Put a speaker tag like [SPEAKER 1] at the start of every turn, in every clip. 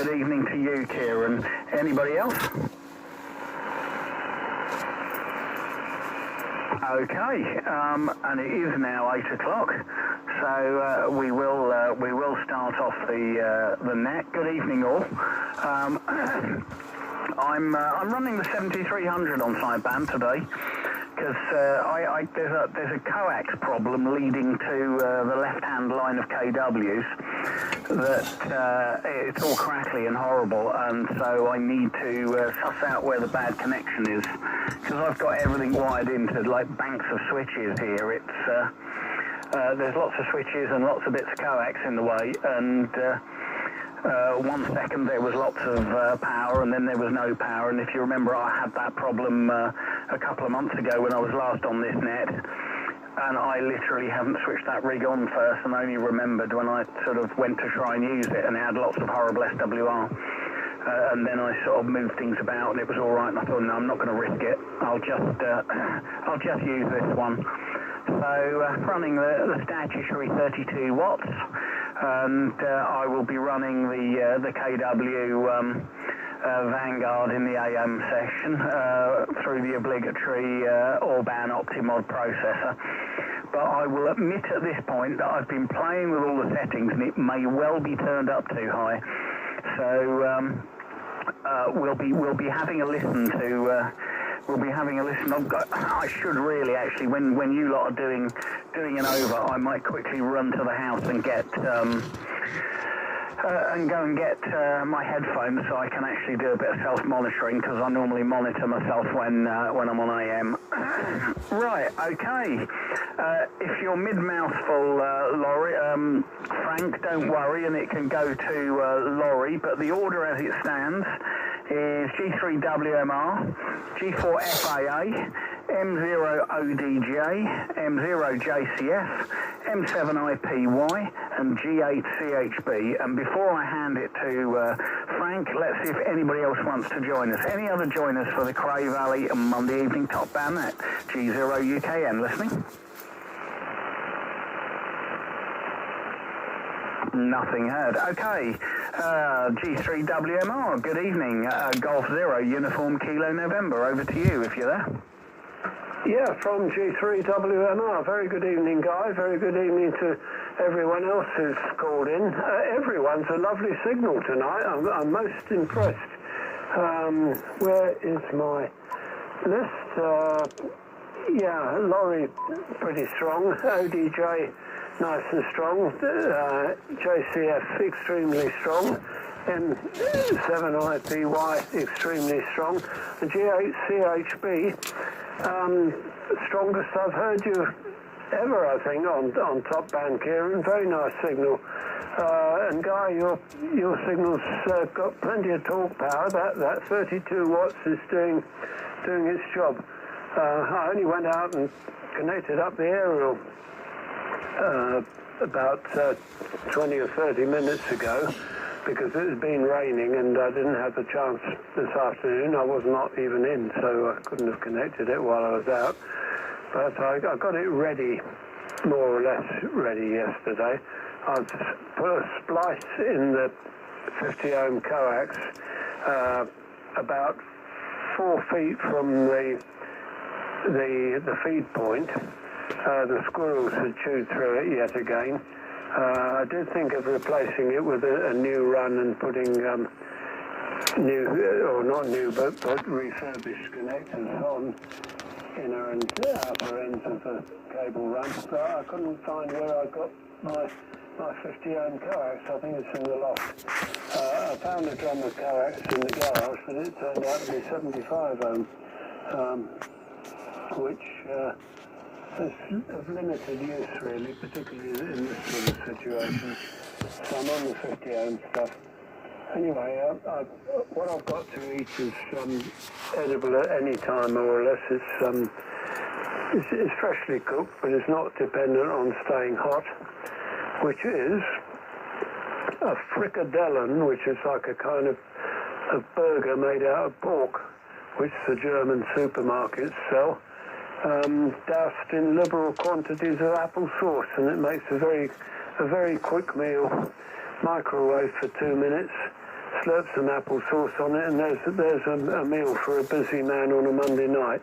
[SPEAKER 1] good evening to you, Kieran. Anybody else? Okay, and it is now 8 o'clock, so we will start off the net. Good evening, all. I'm running the 7300 on sideband today because there's a coax problem leading to the left-hand line of KWs that it's all crackly and horrible, and so I need to suss out where the bad connection is, because I've got everything wired into like banks of switches here. It's there's lots of switches and lots of bits of coax in the way, and 1 second there was lots of power, and then there was no power. And if you remember, I had that problem a couple of months ago when I was last on this net, and I literally haven't switched that rig on first and only remembered when I sort of went to try and use it, and it had lots of horrible SWR. And then I sort of moved things about, and it was all right, and I thought, no, I'm not going to risk it. I'll just use this one. So running the statutory 32 watts, and I will be running the KW Vanguard in the AM session through the obligatory Orban Optimod processor. But I will admit at this point that I've been playing with all the settings, and it may well be turned up too high. So we'll be having a listen to. We'll be having a listen. I should really actually, when you lot are doing an over, I might quickly run to the house and get and go and get my headphones so I can actually do a bit of self-monitoring, because I normally monitor myself when I'm on AM. Right, okay. If you're mid-mouthful, Laurie, Frank, don't worry, and it can go to Laurie, but the order as it stands is G3WMR, G4FAA, M0ODJ, M0JCF, M7IPY, and G8CHB. And before I hand it to Frank, let's see if anybody else wants to join us. Any other joiners for the Cray Valley Monday evening top band net? G0UKN listening? Nothing heard. Okay, G3WMR, good evening. Golf 0, Uniform Kilo November, over to you if you're there.
[SPEAKER 2] Yeah, from G3WMR. Very good evening, Guy. Very good evening to everyone else who's called in. Everyone's a lovely signal tonight. I'm most impressed. Where is my list? Yeah, Laurie, pretty strong. ODJ, nice and strong. JCF, extremely strong. M7IPY, extremely strong. The G8CHB, strongest I've heard you ever, I think, on top band, Kieran. Very nice signal. And Guy, your signal's got plenty of torque power. That 32 watts is doing its job. I only went out and connected up the aerial about 20 or 30 minutes ago, because it had been raining and I didn't have the chance this afternoon. I was not even in, so I couldn't have connected it while I was out. But I got it ready, more or less ready yesterday. I've put a splice in the 50 ohm coax about 4 feet from the feed point. The squirrels had chewed through it yet again. I did think of replacing it with a new run and putting new, or not new, but refurbished connectors on inner and outer ends of the cable run. So I couldn't find where I got my 50 ohm coax. I think it's in the loft. I found a drum of coax in the garage, but it turned out to be 75 ohm, which is of limited use, really, particularly in this sort of situation. So I'm on the 50 ohm stuff. Anyway, what I've got to eat is edible at any time, more or less. It's freshly cooked, but it's not dependent on staying hot, which is a frikadellen, which is like a kind of a burger made out of pork, which the German supermarkets sell. Doused in liberal quantities of apple sauce, and it makes a very quick meal. Microwave for 2 minutes, slurp some apple sauce on it, and there's a meal for a busy man on a Monday night.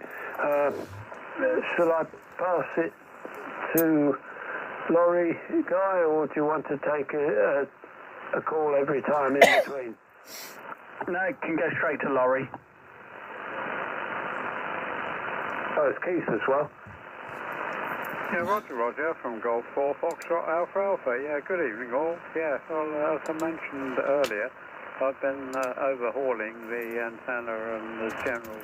[SPEAKER 2] Shall I pass it to Laurie, Guy, or do you want to take a call every time in between?
[SPEAKER 1] No, it can go straight to Laurie.
[SPEAKER 2] Oh, it's Keith as well.
[SPEAKER 3] Yeah, Roger, from Golf 4 Foxtrot Alpha Alpha. Yeah, good evening all. Yeah, well, as I mentioned earlier, I've been overhauling the antenna and the general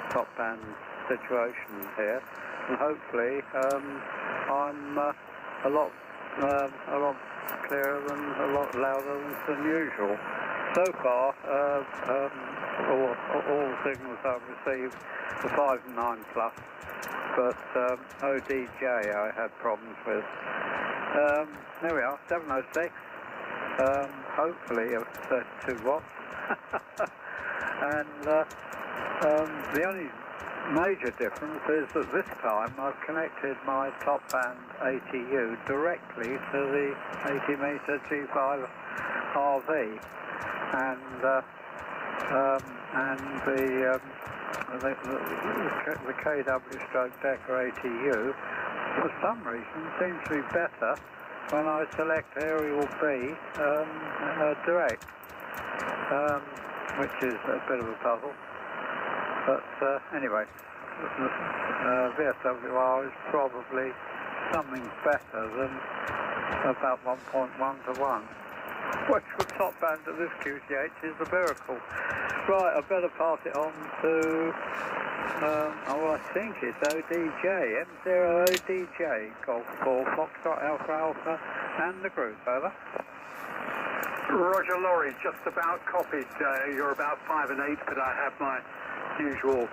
[SPEAKER 3] top band situation here, and hopefully I'm a lot clearer and a lot louder than usual. So far, all signals I've received are 5 and 9 plus, but ODJ I had problems with. There we are, 706. Hopefully of 32 watts. And the only major difference is that this time I've connected my top band ATU directly to the 80 meter G5 RV, and the KW stroke Decker ATU for some reason seems to be better when I select aerial B direct, which is a bit of a puzzle. But anyway, VSWR is probably something better than about 1.1 to 1. Which for top band at this QTH is a miracle. Right, I better pass it on to, I think it's ODJ, M0ODJ, Golf 4, Foxtrot Alpha Alpha, and the group, over.
[SPEAKER 4] Roger, Laurie, just about copied. You're about 5 and 8, but I have my usual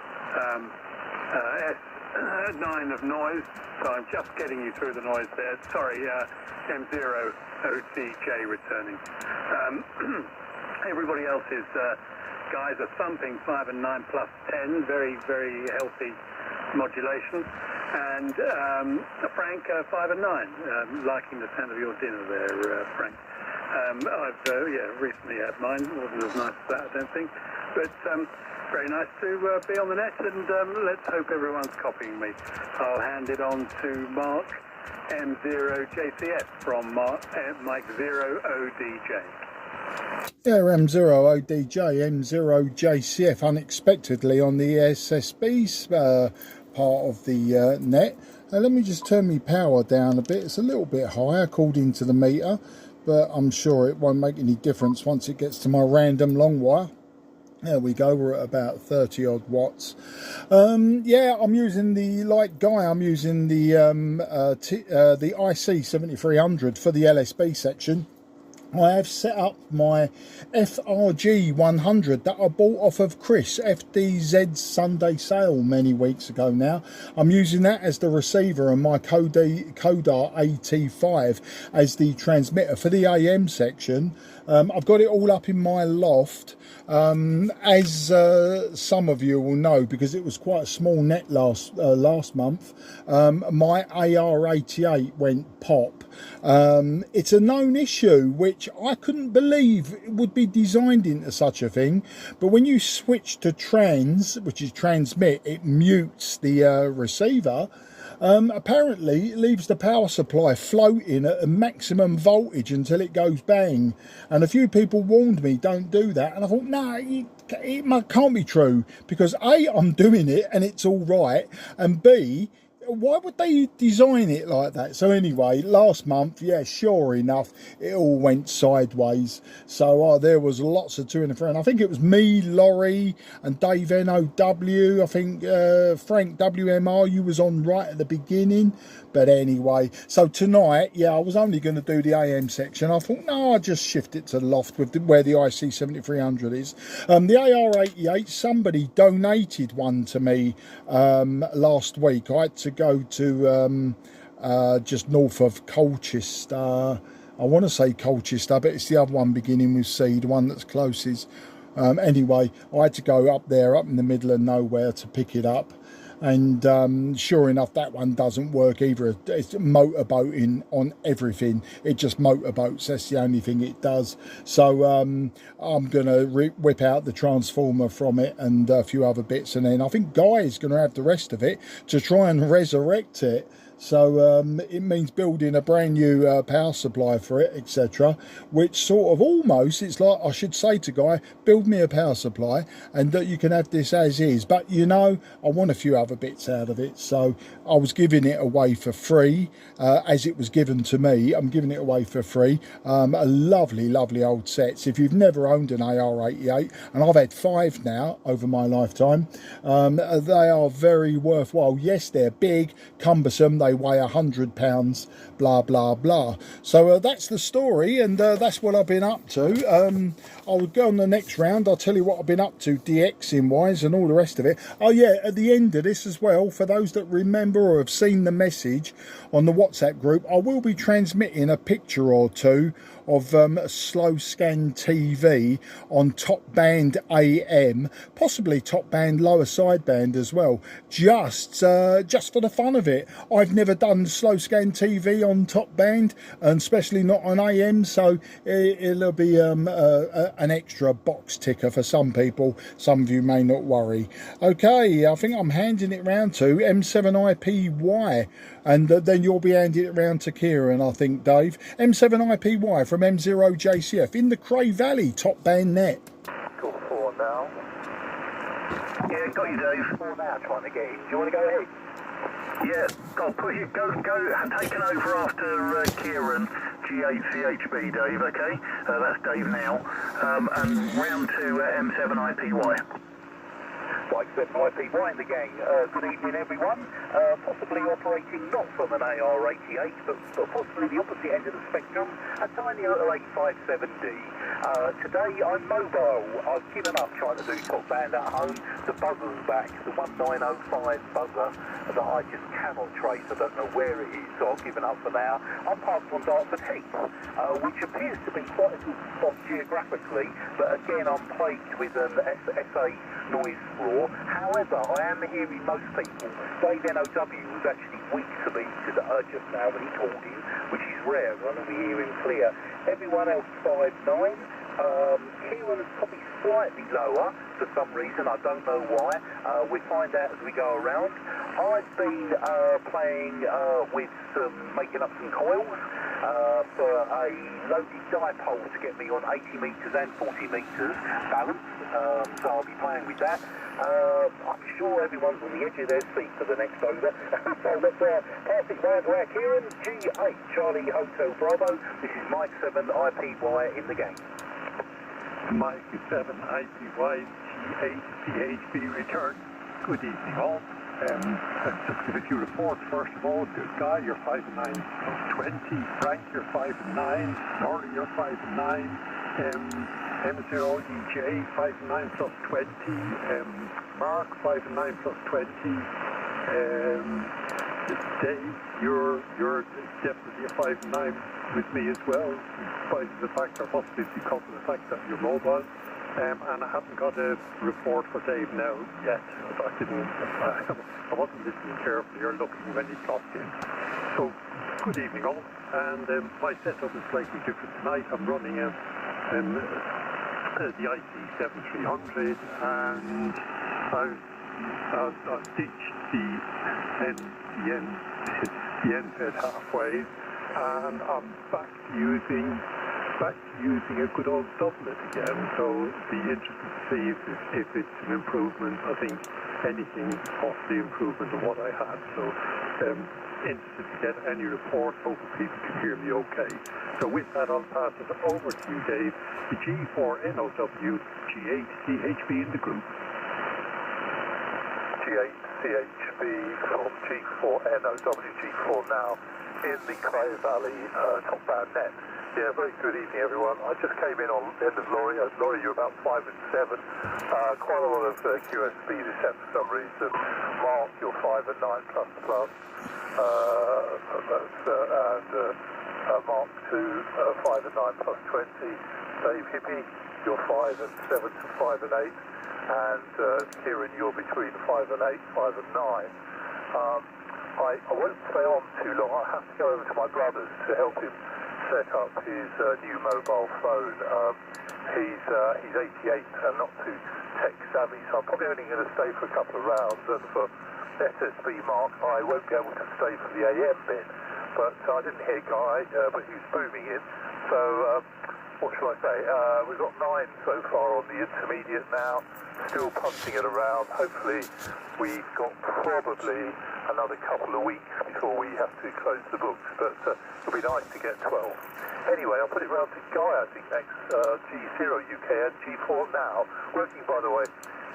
[SPEAKER 4] S9 of noise, so I'm just getting you through the noise there. Sorry, M0ODJ returning. Everybody else is, guys are thumping 5 and 9 plus 10, very, very healthy modulation. And Frank, 5 and 9, liking the sound of your dinner there, Frank. I've recently had mine, wasn't as nice as that, I don't think, but very nice to be on the net, and let's hope everyone's copying me. I'll hand it on to Mark M0JCF from Mike 0ODJ.
[SPEAKER 5] Yeah, M0ODJ, M0JCF, unexpectedly on the SSB part of the net. Let me just turn my power down a bit. It's a little bit high according to the meter, but I'm sure it won't make any difference once it gets to my random long wire. There we go, we're at about 30 odd watts. Yeah, I'm using the, like Guy, I'm using the IC 7300 for the LSB section. I have set up my FRG 100 that I bought off of Chris, FDZ's Sunday sale many weeks ago now. I'm using that as the receiver and my Kodar AT5 as the transmitter for the AM section. I've got it all up in my loft. As some of you will know, because it was quite a small net last month, my AR88 went pop. It's a known issue which I couldn't believe would be designed into such a thing, but when you switch to trans, which is transmit, it mutes the receiver. Apparently it leaves the power supply floating at a maximum voltage until it goes bang, and a few people warned me don't do that, and I thought no, it can't be true, because A, I'm doing it and it's all right, and B, why would they design it like that? So anyway, last month, yeah, sure enough, it all went sideways. So there was lots of to and fro. And I think it was me, Laurie, and Dave NOW. I think Frank WMR, you was on right at the beginning. But anyway, so tonight, yeah, I was only going to do the AM section. I thought, no, I'll just shift it to the loft with where the IC 7300 is. The AR88, somebody donated one to me last week. I had to go to just north of Colchester. I want to say Colchester, but it's the other one beginning with C, the one that's closest. Anyway, I had to go up there, up in the middle of nowhere to pick it up. and sure enough, that one doesn't work either. It's motorboating on everything. It just motorboats. That's the only thing it does. So I'm gonna whip out the transformer from it and a few other bits, and then I think Guy is going to have the rest of it to try and resurrect it. So it means building a brand new power supply for it, etc. Which sort of almost, it's like I should say to Guy, build me a power supply and that you can have this as is. But you know, I want a few other bits out of it. So I was giving it away for free as it was given to me. I'm giving it away for free. A lovely, lovely old sets. If you've never owned an AR88, and I've had 5 now over my lifetime, they are very worthwhile. Yes, they're big, cumbersome, they weigh 100 pounds, blah blah blah. So that's the story, and that's what I've been up to. I'll go on the next round. I'll tell you what I've been up to DXing wise and all the rest of it. Oh yeah, at the end of this as well, for those that remember or have seen the message on the WhatsApp group, I will be transmitting a picture or two of a slow scan TV on top band AM, possibly top band lower sideband as well, just for the fun of it. I've never done slow scan TV on top band, and especially not on AM, so it'll be an extra box ticker for some people. Some of you may not worry. Okay, I think I'm handing it round to M7IPY, and then you'll be handing it round to Kieran, I think, Dave. M7IPY from M0JCF in the Cray Valley top band net.
[SPEAKER 6] Call 4 now.
[SPEAKER 1] Yeah, got you, Dave.
[SPEAKER 6] 4 now, trying to get in. Do you want to go ahead?
[SPEAKER 1] Yeah, I'll put you, go, taking over after Kieran, G8CHB, Dave, okay? That's Dave now. And round to M7IPY.
[SPEAKER 6] Mike 7IPY in the gang. Good evening, everyone. Possibly operating not from an AR88, but possibly the opposite end of the spectrum, a tiny little 857D. Today I'm mobile. I've given up trying to do top band at home. The buzzer's back, the 1905 buzzer that I just cannot trace. I don't know where it is, so I've given up for now. I'm parked on Dartford Heath, which appears to be quite a good spot geographically, but again I'm plagued with an SA noise floor. However, I am hearing most people. Dave NOW was actually weak to me just now when he called in, which is rare. I normally hear him clear. Everyone else 5'9". Kieran is probably slightly lower for some reason. I don't know why. We'll find out as we go around. I've been playing with making up some coils for a loaded dipole to get me on 80 metres and 40 metres balance. So I'll be playing with that. I'm sure everyone's on the edge of their seat for the next over. So let's pass it round to our Kieran. G8 Charlie Hotel Bravo. This is Mike 7IPY in the game.
[SPEAKER 4] Mike 7IPY G8 PHB return. Good evening all. Let's just give a few reports. First of all, Guy, you're 5'9 plus 20. Frank, you're 5'9. Laurie, you're 5'9. M0DJ 5'9 plus 20. Mark 5'9 plus 20. Dave, you're definitely a 5'9 with me as well, in spite of the fact, or possibly because of the fact that you're mobile. And I haven't got a report for Dave now yet. I wasn't listening carefully or looking when he clocked in. So, good evening all. And my setup is slightly different tonight. I'm running the IC7300, and I've ditched the NFED halfway, and I'm back using a good old doublet again. So it'd be interesting to see if it's an improvement. I think anything is possibly improvement of what I had. So interested to get any reports. Hopefully people can hear me okay. So with that, I'll pass it over to you, Dave. The G4NOW, G8 CHB in the group.
[SPEAKER 6] G8 CHB from G4NOW, G4 now in the Cray Valley top band net. Yeah, very good evening everyone. I just came in on the end of Laurie. Laurie, you're about 5 and 7. Quite a lot of QSB descent for some reason. Mark, you're 5 and 9 plus plus. And Mark 2, 5 and 9 plus 20. Dave Hippie, you're 5 and 7 to 5 and 8, and Kieran, you're between 5 and 8, 5 and 9. I won't stay on too long. I have to go over to my brother's to help him set up his new mobile phone. He's 88 and not too tech savvy, so I'm probably only going to stay for a couple of rounds, and for SSB Mark, I won't be able to stay for the AM bit. But I didn't hear Guy, but he was booming in. So, what shall I say? We've got 9 so far on the intermediate now, still punting it around. Hopefully, we've got probably another couple of weeks before we have to close the books, but it'll be nice to get 12. Anyway, I'll put it round to Guy, I think, next. G0 UK and G4 now, working, by the way,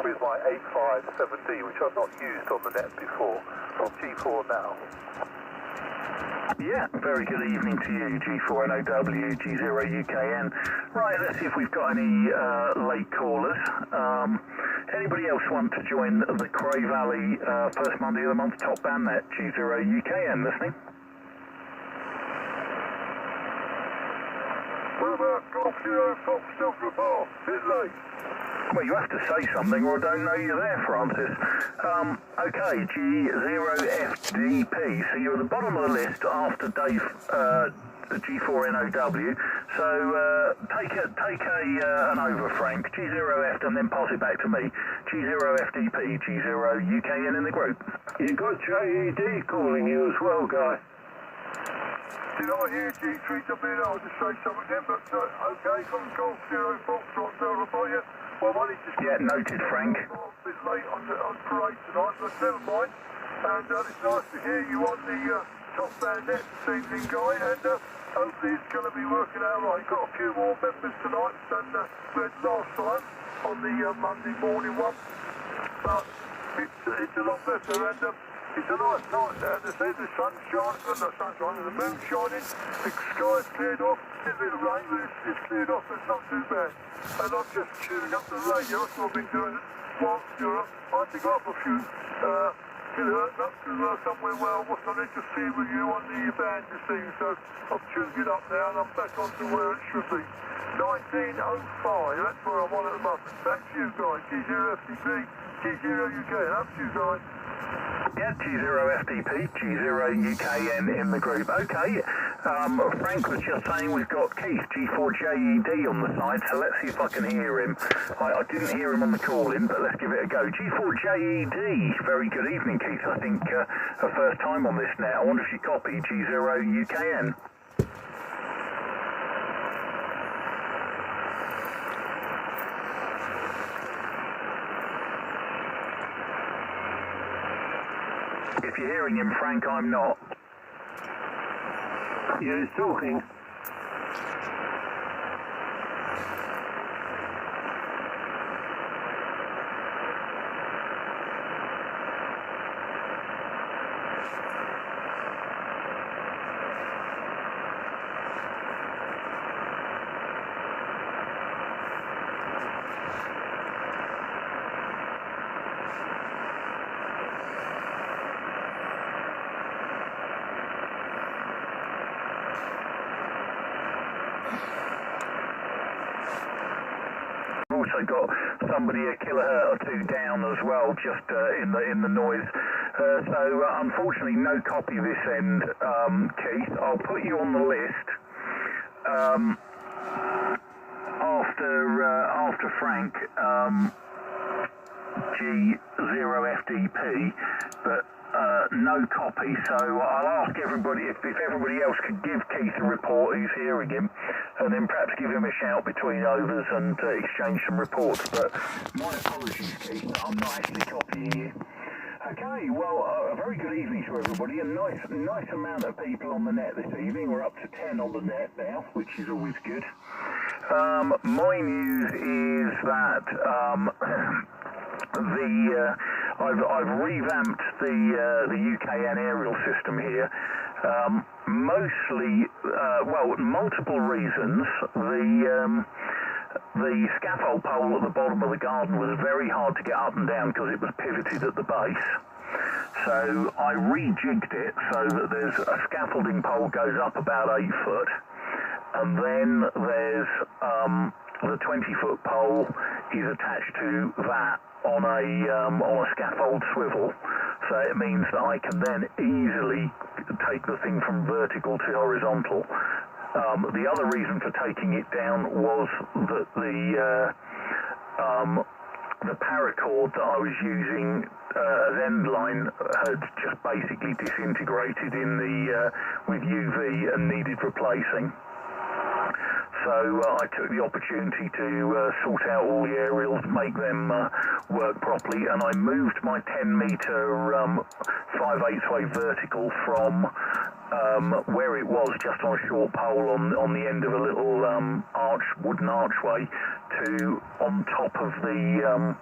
[SPEAKER 6] with my 857D, which I've not used on the net before, from G4 now.
[SPEAKER 1] Yeah, very good evening to you, G4NOW, G0 UKN. Right, let's see if we've got any late callers. Anybody else want to join the Cray Valley first Monday of the month top band net, G0 UKN, listening? Well, you have to say something or I don't know you're there, Francis. Okay, G0FDP. So you're at the bottom of the list after Dave, G4NOW. So take an over, Frank. G0F and then pass it back to me. G0FDP, G0 UKN in the group.
[SPEAKER 2] You got JED calling you as well, Guy.
[SPEAKER 7] Did I hear G3 WL? I'll just say something then, but okay, from Golf 0 Foxtrot, verify you. Well, I need to
[SPEAKER 1] yeah, noted, Frank.
[SPEAKER 7] A bit late on parade tonight, but never mind. And it's nice to hear you on the top band net this evening, Guy, and hopefully it's going to be working out right. Got a few more members tonight than we had last time on the Monday morning one, but it's a lot better, and it's a nice night now. The sun's shining, the moon's shining, the sky's cleared off. There's a bit of rain, but it's cleared off, it's not too bad. And I'm just tuning up the radio, that's what I've been doing whilst you're up. I had to go up a few kilohertz up to somewhere where I wasn't interfering with you on the band this evening, so I've tuned it up now and I'm back onto where it should be. 1905, that's where I'm on at the moment. Back to you guys, G0FDP, G0 UK, up to you guys.
[SPEAKER 1] Yeah, G0FDP, G0 UKN in the group. Okay, Frank was just saying we've got Keith, G4JED on the side, so let's see if I can hear him. I didn't hear him on the call-in, but let's give it a go. G4JED, very good evening, Keith. I think a first time on this now. I wonder if you copy G0 UKN. If you're hearing him, Frank, I'm not.
[SPEAKER 2] Yeah, he's talking.
[SPEAKER 1] Also got somebody a kilohertz or two down as well, just in the noise. So unfortunately, no copy this end, Keith. I'll put you on the list after Frank, G0FDP, but no copy. So I'll ask everybody if everybody else could give Keith a report who's hearing him, and then perhaps give him a shout between overs and exchange some reports. But my apologies, Keith, I'm not actually copying you. Okay, well, a very good evening to everybody. A nice amount of people on the net this evening. We're up to 10 on the net now, which is always good. My news is that I've revamped the UKN aerial system here. Mostly, multiple reasons. The scaffold pole at the bottom of the garden was very hard to get up and down because it was pivoted at the base. So I rejigged it so that there's a scaffolding pole goes up about 8 foot, and then there's the 20-foot pole is attached to that on a scaffold swivel, so it means that I can then easily take the thing from vertical to horizontal. The other reason for taking it down was that the paracord that I was using as end line had just basically disintegrated with UV and needed replacing. So I took the opportunity to sort out all the aerials, make them work properly, and I moved my 10-metre 5/8 way vertical from where it was, just on a short pole on the end of a little wooden archway, to on top of the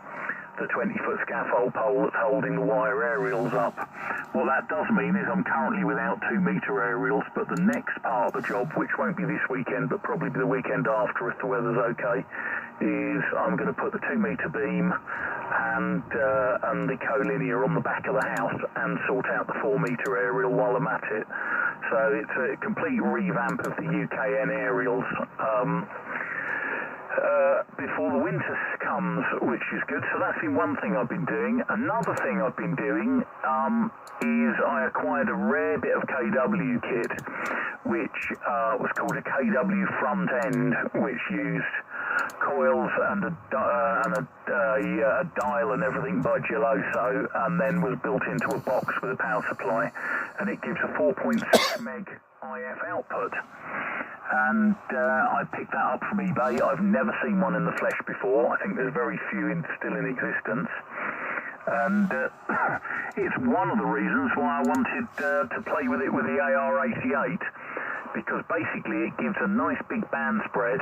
[SPEAKER 1] 20-foot scaffold pole that's holding the wire aerials up. What that does mean is I'm currently without 2-metre aerials, but the next part of the job, which won't be this weekend, but probably the weekend after if the weather's okay, is I'm going to put the 2-metre beam and the collinear on the back of the house and sort out the 4-metre aerial while I'm at it. So it's a complete revamp of the UKN aerials. Before the winter comes, which is good. So that's been one thing I've been doing. Another thing I've been doing is I acquired a rare bit of KW kit, which was called a KW front end, which used coils and a dial and everything by Geloso, and then was built into a box with a power supply, and it gives a 4.6 meg IF output. And I picked that up from eBay. I've never seen one in the flesh before. I think there's very few still in existence. And it's one of the reasons why I wanted to play with it with the AR88, because basically it gives a nice big band spread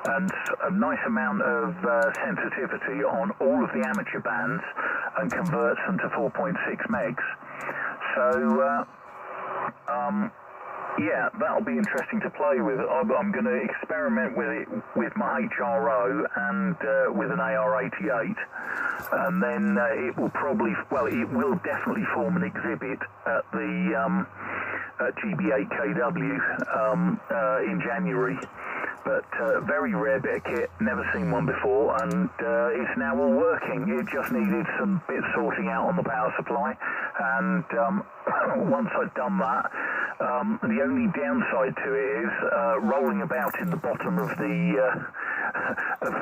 [SPEAKER 1] and a nice amount of sensitivity on all of the amateur bands and converts them to 4.6 megs. So yeah, that'll be interesting to play with. I'm going to experiment with it with my HRO and with an AR88, and then it will definitely form an exhibit at the GB8KW in January. But very rare bit of kit, never seen one before, and it's now all working. It just needed some bits sorting out on the power supply, and once I'd done that, the only downside to it is rolling about in the bottom of the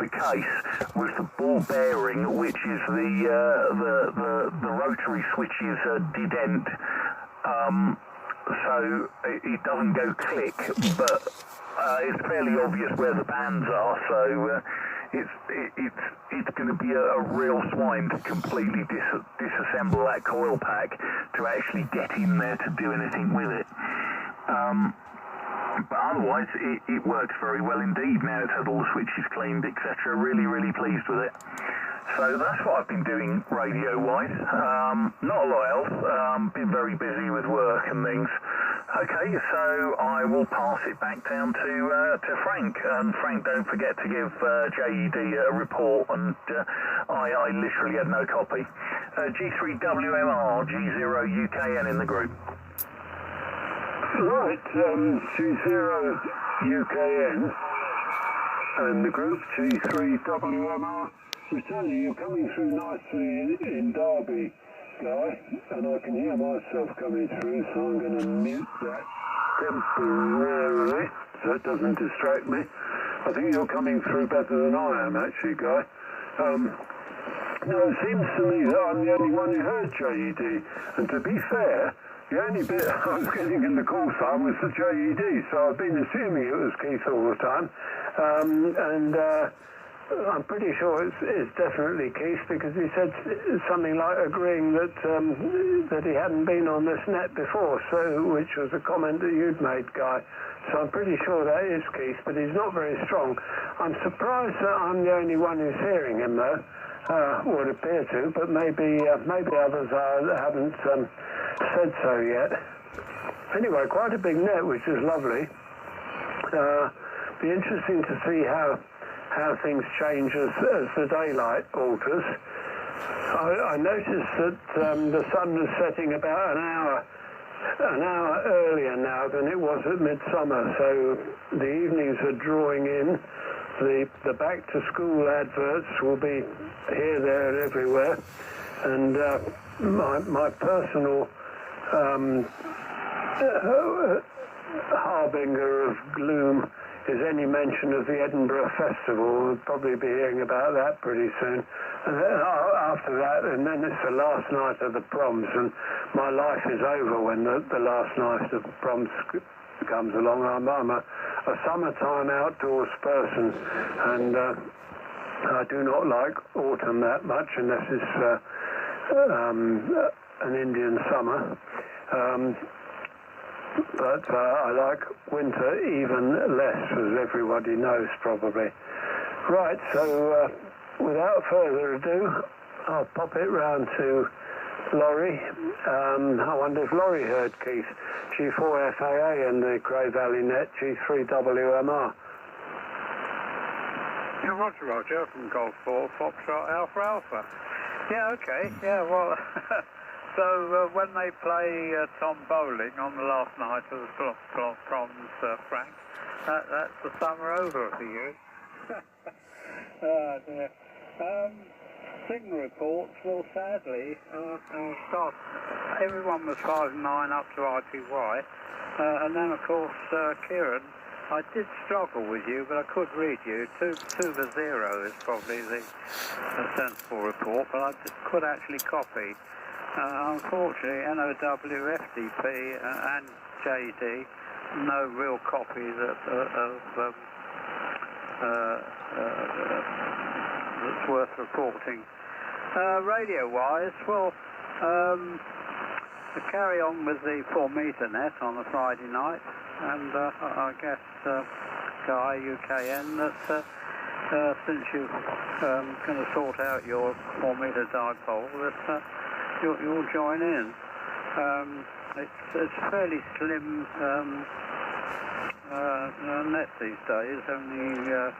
[SPEAKER 1] case was the ball bearing, which is the rotary switches dead end, so it doesn't go click, but it's fairly obvious where the bands are, so it's going to be a real swine to completely disassemble that coil pack to actually get in there to do anything with it. But otherwise, it works very well indeed. Now it's had all the switches cleaned, etc. Really, really pleased with it. So that's what I've been doing radio-wise. Not a lot else. Been very busy with work and things. Okay, so I will pass it back down to Frank. And Frank, don't forget to give JED a report. And I literally had no copy. G3WMR, G0UKN in the group.
[SPEAKER 2] Right, G0 UKN and the group G3WMR. Returning, you're coming through nicely in Derby, Guy, and I can hear myself coming through, so I'm going to mute that temporarily so it doesn't distract me. I think you're coming through better than I am, actually, Guy. No, it seems to me that I'm the only one who heard JED, and to be fair, the only bit I was getting in the call sign was the JED, so I've been assuming it was Keith all the time, and I'm pretty sure it's definitely Keith, because he said something like agreeing that that he hadn't been on this net before, so which was a comment that you'd made, Guy. So I'm pretty sure that is Keith, but he's not very strong. I'm surprised that I'm the only one who's hearing him, though. Would appear to, but maybe others haven't said so yet. Anyway, quite a big net, which is lovely. Be interesting to see how things change as the daylight alters. I noticed that the sun was setting about an hour earlier now than it was at midsummer, so the evenings are drawing in the back to school adverts will be here, there, and everywhere. And my personal harbinger of gloom is any mention of the Edinburgh Festival. We'll probably be hearing about that pretty soon. And then after that, and then it's the last night of the proms, and my life is over when the last night of the proms comes along. I'm a summertime outdoors person, and I do not like autumn that much unless it's an Indian summer. But I like winter even less, as everybody knows probably. Right, so without further ado, I'll pop it round to Laurie. I wonder if Laurie heard Keith. G4FAA and the Cray Valley Net G3WMR.
[SPEAKER 3] Yeah, Roger, from Golf 4, Foxtrot Alpha Alpha. Yeah, okay, yeah, well... So when they play Tom Bowling on the last night of the proms, Frank, that's the summer over for you. Dear. Signal reports, well, sadly, everyone was 5.9 up to IPY, and then of course Kieran, I did struggle with you, but I could read you. 2-0 is probably the sensible report, but I could actually copy. Unfortunately, NOW, FDP and JD, no real copies that's worth reporting. Radio-wise, well, to carry on with the 4-metre net on a Friday night, and I guess, Guy, UKN, that since you're going to sort out your 4-metre dipole, that you'll join in. It's fairly slim net these days, only a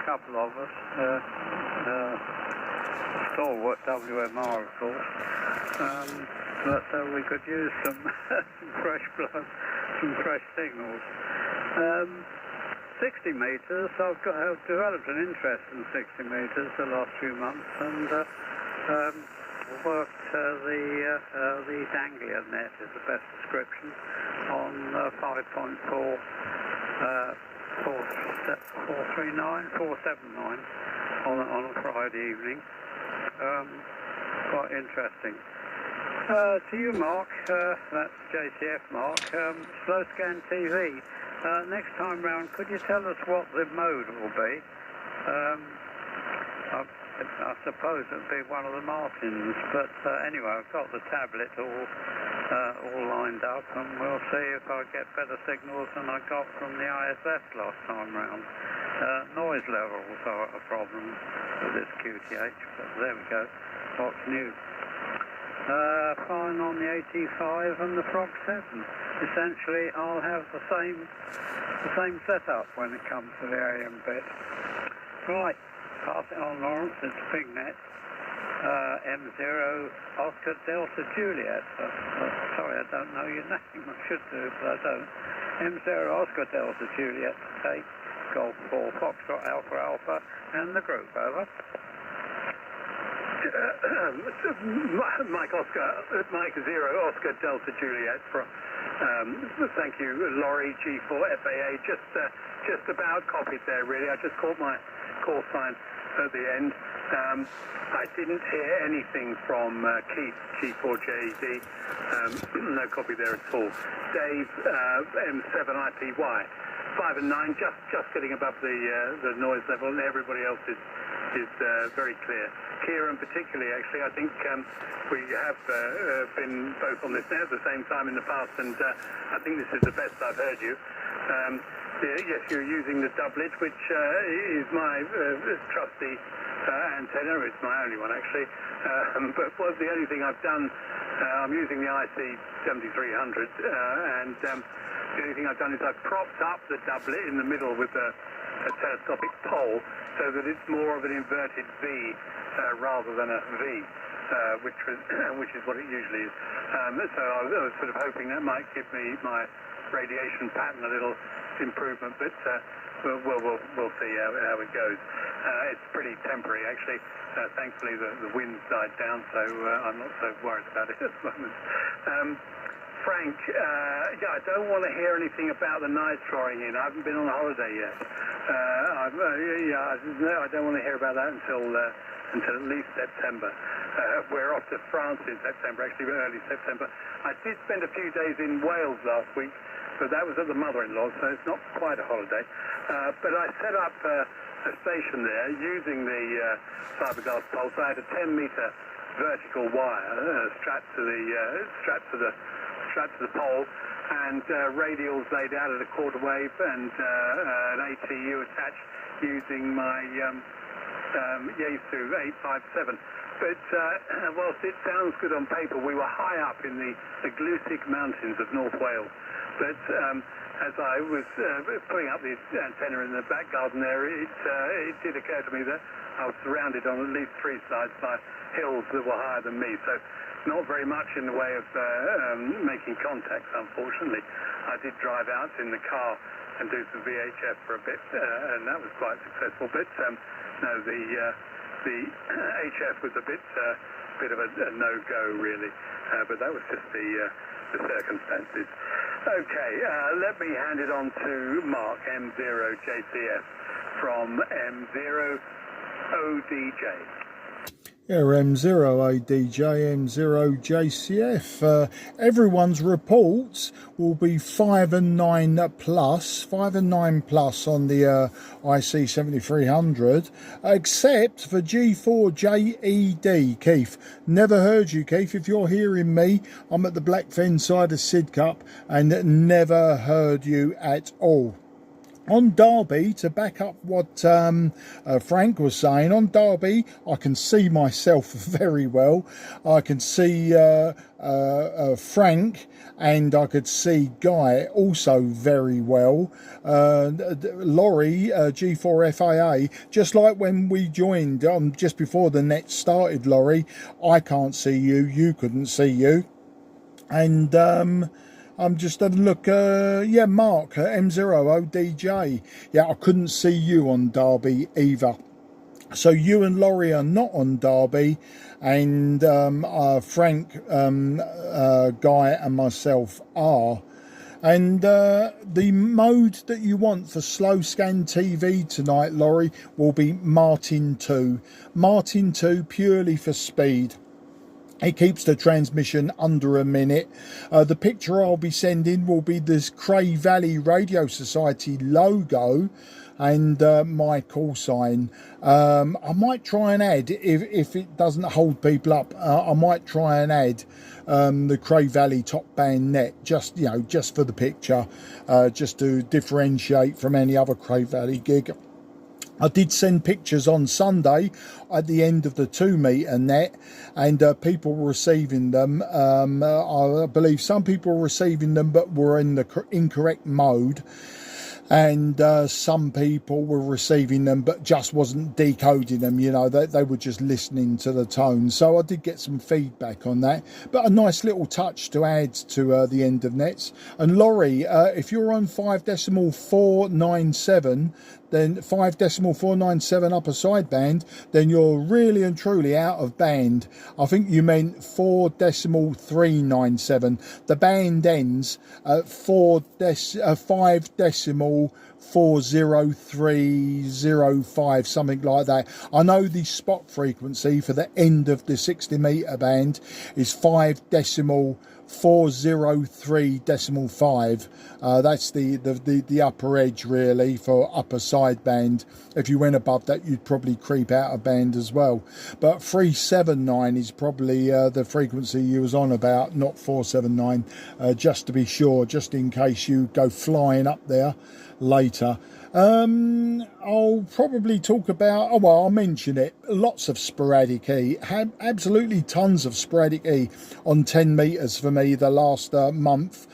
[SPEAKER 3] couple of us, stalwart WMR of course, but we could use some fresh blood, some fresh signals. 60 metres, I've developed an interest in 60 metres the last few months, and worked the Anglia net is the best description on 5.4 479 on a Friday evening. Quite interesting. To you, Mark, that's JCF Mark, Slow Scan TV. Next time round, could you tell us what the mode will be? I suppose it would be one of the Martins, but anyway, I've got the tablet all lined up, and we'll see if I get better signals than I got from the ISS last time round. Noise levels are a problem with this QTH, but there we go. What's new? Fine on the AT5 and the Frog 7. Essentially, I'll have the same setup when it comes to the AM bit. Right. Pass it on, Lawrence. It's Big Net. M0 Oscar Delta Juliet. Sorry, I don't know your name. I should do, but I don't. M0 Oscar Delta Juliet to take Golf 4 Foxtrot Alpha Alpha and the group. Over.
[SPEAKER 4] Mike 0 Oscar Delta Juliet from. Thank you, Laurie G4FAA. Just about copied there, really. I just caught my call sign at the end. I didn't hear anything from Keith G4JD. No copy there at all. Dave M7IPY 5 and 9, just getting above the noise level, and everybody else is very clear. Kieran particularly, actually, I think we have been both on this net at the same time in the past, and I think this is the best I've heard you. Yes, you're using the doublet, which is my trusty antenna. It's my only one, actually. But was the only thing I've done. I'm using the IC7300, and the only thing I've done is I've propped up the doublet in the middle with a telescopic pole, so that it's more of an inverted V rather than a V, which is what it usually is. So I was sort of hoping that might give me my radiation pattern a little improvement, but we'll see how it goes. It's pretty temporary, actually. Thankfully, the wind's died down, so I'm not so worried about it at the moment. Frank, I don't want to hear anything about the night drawing in. I haven't been on a holiday yet. I don't want to hear about that until at least September. We're off to France in September, actually early September. I did spend a few days in Wales last week, but that was at the mother-in-law, so it's not quite a holiday. But I set up a station there using the fiberglass poles. I had a 10-meter vertical wire strapped to the pole, and radials laid out at a quarter wave, and an ATU attached using my Yaesu 857. But whilst it sounds good on paper, we were high up in the Aglusic Mountains of North Wales. But as I was putting up the antenna in the back garden there, it did occur to me that I was surrounded on at least three sides by hills that were higher than me. So not very much in the way of making contacts, unfortunately. I did drive out in the car and do some VHF for a bit, and that was quite successful. But no, the HF was a bit of a no-go, really. But that was just the circumstances. Okay, let me hand it on to Mark, M0JCF from M0ODJ.
[SPEAKER 5] Yeah, M0ADJ, M0JCF. Everyone's reports will be 5 and 9 plus, 5 and 9 plus on the IC 7300, except for G4JED, Keith. Never heard you, Keith. If you're hearing me, I'm at the Blackfen side of Sidcup and never heard you at all. On Derby, to back up what Frank was saying, on Derby, I can see myself very well. I can see Frank, and I could see Guy also very well. Laurie, G4FAA, just like when we joined just before the net started, Laurie, I can't see you, you couldn't see you. And I'm just having a look. Yeah, Mark, M0ODJ. Yeah, I couldn't see you on Derby either. So you and Laurie are not on Derby, and Frank, Guy and myself are. And the mode that you want for slow scan TV tonight, Laurie, will be Martin 2. Martin 2 purely for speed. It keeps the transmission under a minute. The picture I'll be sending will be this Cray Valley Radio Society logo and my call sign. I might try and add, if it doesn't hold people up, I might try and add the Cray Valley Top Band Net, just for the picture, just to differentiate from any other Cray Valley gig. I did send pictures on Sunday at the end of the 2 metre net, and people were receiving them. I believe some people were receiving them but were in the incorrect mode, and some people were receiving them but just wasn't decoding them, they were just listening to the tone. So I did get some feedback on that, but a nice little touch to add to the end of nets. And Laurie, if you're on 5.497, then 5.497 upper sideband, then you're really and truly out of band. I think you meant 4.397. The band ends at 5.40305, something like that. I know the spot frequency for the end of the 60 metre band is 5.403.5. That's the upper edge really for upper sideband. If you went above that, you'd probably creep out of band as well. But 379 is probably the frequency you was on about, not 479, just to be sure, just in case you go flying up there later. I'll probably talk about, I'll mention it, lots of sporadic E, absolutely tons of sporadic E on 10 metres for me the last month,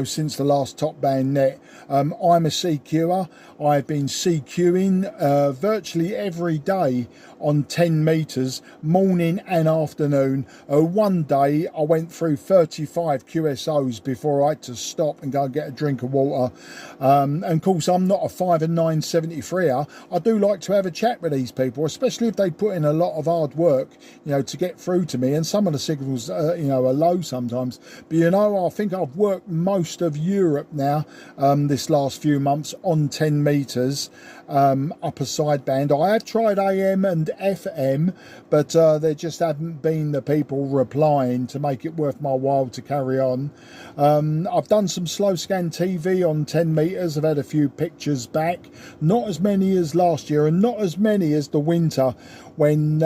[SPEAKER 5] since the last top band net. I'm a CQer. I've been CQing virtually every day on 10 metres, morning and afternoon. One day I went through 35 QSOs before I had to stop and go and get a drink of water. And of course, I'm not a 5 and 9 73er. I do like to have a chat with these people, especially if they put in a lot of hard work, you know, to get through to me. And some of the signals, you know, are low sometimes. But you know, I think I've worked most of Europe now this last few months on 10 metres upper sideband. I have tried AM and FM, but there just haven't been the people replying to make it worth my while to carry on. I've done some slow scan TV on 10 metres. I've had a few pictures back, not as many as last year and not as many as the winter when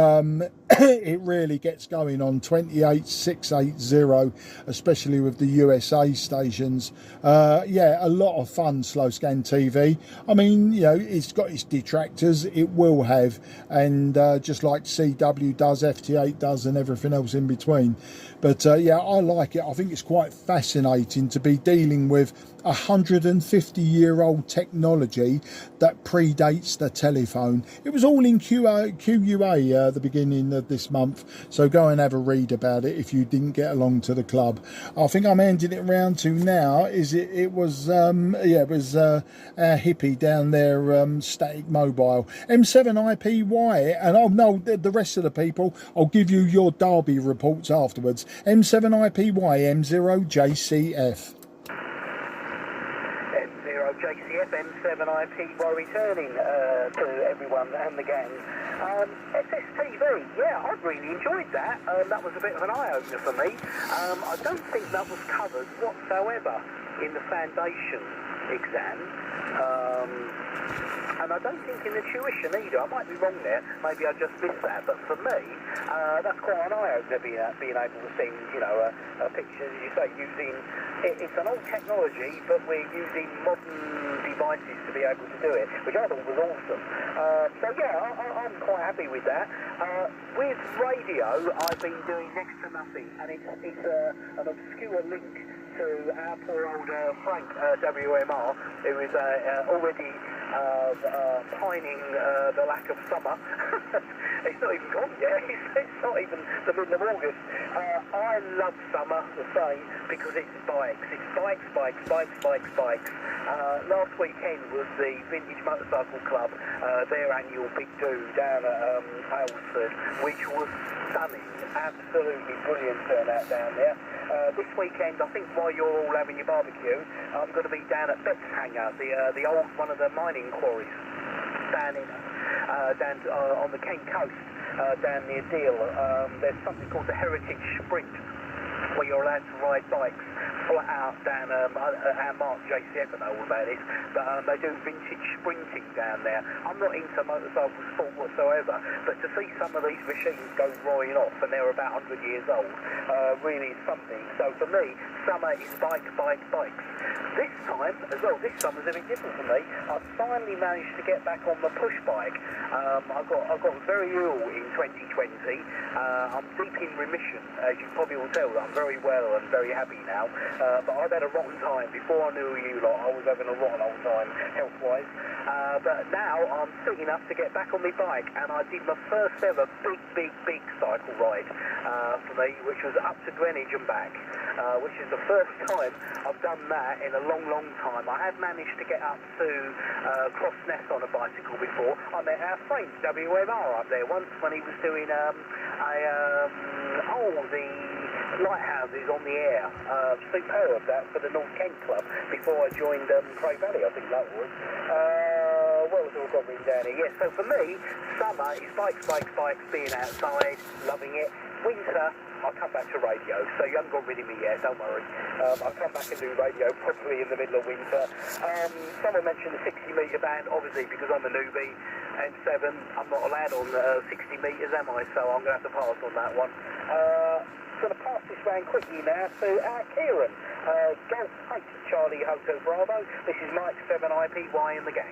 [SPEAKER 5] it really gets going on 28680, especially with the USA stations. Yeah, a lot of fun, slow scan TV. I mean, you know, it's got its detractors, it will have, and just like CW does, FT8 does, and everything else in between. But yeah, I like it. I think it's quite fascinating to be dealing with 150-year-old technology that predates the telephone. It was all in QUA at the beginning of this month, so go and have a read about it if you didn't get along to the club. I think I'm handing it round to now. It was our hippie down there, Static Mobile, M7IPY, and I'll know the rest of the people. I'll give you your Derby reports afterwards. M7IPY, M0JCF.
[SPEAKER 6] JCF M7IP were returning to everyone and the gang. SSTV, yeah, I really enjoyed that. That was a bit of an eye-opener for me. I don't think that was covered whatsoever in the foundation exam. And I don't think in the tuition either. I might be wrong there. Maybe I just missed that. But for me, that's quite an eye-opener being able to see, you know, a picture, as you say, using... It's an old technology, but we're using modern devices to be able to do it, which I thought was awesome. So yeah, I'm quite happy with that. With radio, I've been doing next to nothing, and it's an obscure link to our poor old Frank WMR, who is already pining the lack of summer. It's not even gone yet. It's not even the middle of August. I love summer the same because it's bikes. It's bikes. Last weekend was the Vintage Motorcycle Club, their annual big do down at Aylesford, which was stunning. Absolutely brilliant turnout down there. This weekend, I think while you're all having your barbecue, I'm going to be down at Beck's Hangar, the old one of the mining quarries down on the Kent coast, down near Deal. There's something called the Heritage Sprint, where you're allowed to ride bikes flat out down our Mark JCF, I know all about this, but they do vintage sprinting down there. I'm not into motorcycle sport whatsoever, but to see some of these machines go roaring off, and they're about 100 years old, really is something. So for me, summer is bikes. This time, as well, this summer's a bit different for me. I've finally managed to get back on the push bike. I got very ill in 2020. I'm deep in remission, as you probably will tell. I'm very well and very happy now. But I've had a rotten time. Before I knew you lot, I was having a rotten old time, health-wise. But now I'm fit enough to get back on my bike, and I did my first ever big cycle ride for me, which was up to Greenwich and back, which is the first time I've done that in a long time. I have managed to get up to Crossness on a bicycle before. I met our friend WMR up there once when he was doing the lighthouses on the air. Superb that for the North Kent Club before I joined Cray Valley, I think that was. What was all got written down here? Yes, so for me, summer is bikes, being outside, loving it. Winter, I'll come back to radio, so you haven't got rid of me yet, don't worry. I'll come back and do radio probably in the middle of winter. Someone mentioned the 60-metre band, obviously because I'm a newbie, M7, I'm not allowed on 60 metres, am I? So I'm going to have to pass on that one. Going to pass this round quickly now to Kieran. Golf 8 Charlie Hotel Bravo. This is Mike 7IPY in the gang.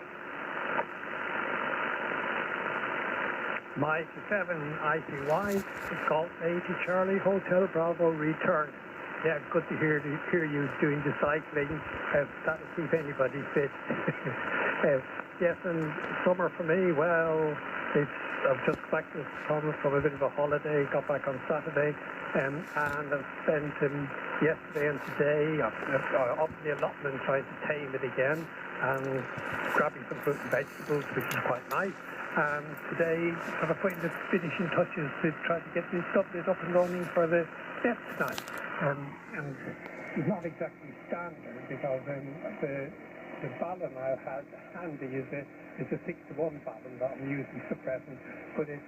[SPEAKER 8] Mike 7IPY, Golf 80 Charlie Hotel Bravo return. Yeah, good to hear you doing the cycling. That'll keep anybody fit. yes, and summer for me, well, I've just back from a bit of a holiday, got back on Saturday, and I've spent yesterday and today up in the allotment trying to tame it again and grabbing some fruit and vegetables, which is quite nice. And today I'm putting the finishing touches to try to get this up and running for the step tonight. And it's not exactly standard because the ballon I had handy is a 6-to-1 ballon that I'm using for present, but it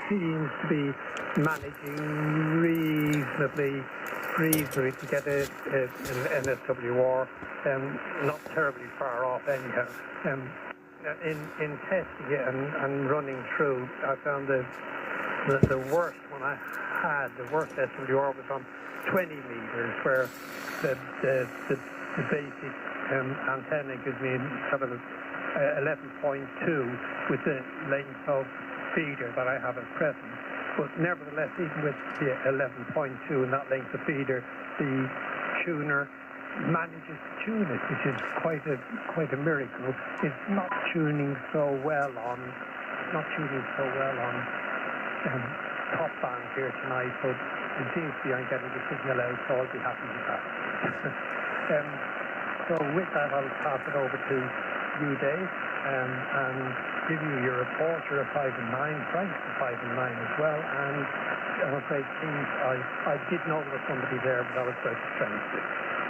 [SPEAKER 8] seems to be managing reasonably to get an SWR, not terribly far off anyhow. In testing it and running through, I found the worst one I had, the worst SWR was on 20 meters, where the basic antenna gives me sort of 11.2 with the length of feeder that I have at present. But nevertheless, even with the 11.2 and that length of feeder, the tuner manages to tune it, which is quite a miracle. It's not tuning so well on top band here tonight, but it seems to be I'm getting the signal out, so I'll be happy with that. So with that, I'll pass it over to you, Dave, and give you your report. You're a 5 and 9, Frank's a 5 and 9 as well, and I'm afraid things I did know there was somebody there, but I was quite strange.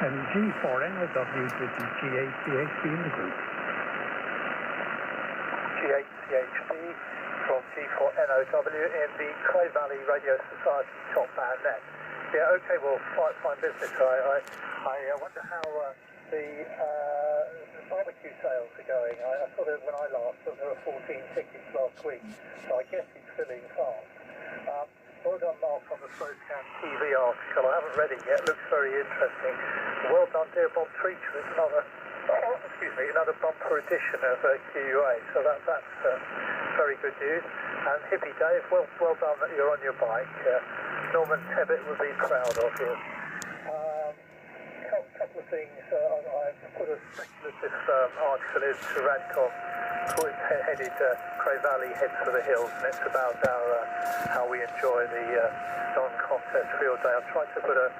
[SPEAKER 8] And G4NOW, which is G8CHB in the group.
[SPEAKER 6] G8CHB from G4NOW in the Cray Valley Radio Society top band net. Yeah, okay, well, fine business. I wonder how the barbecue sales are going. I saw that when I last looked, there were 14 tickets last week, so I guess it's filling fast. Well done, Mark, on the SSTV TV article. I haven't read it yet. It looks very interesting. Well done, dear Bob Treacher. It's another bumper edition of QUA. So that's very good news. And Hippie Dave, well done that you're on your bike. Norman Tebbit would be proud of you. Couple of things. I've put a speculative article into Radcom. It's headed Cray Valley heads for the hills, and it's about how we enjoy the non-contest field day. I've tried to put a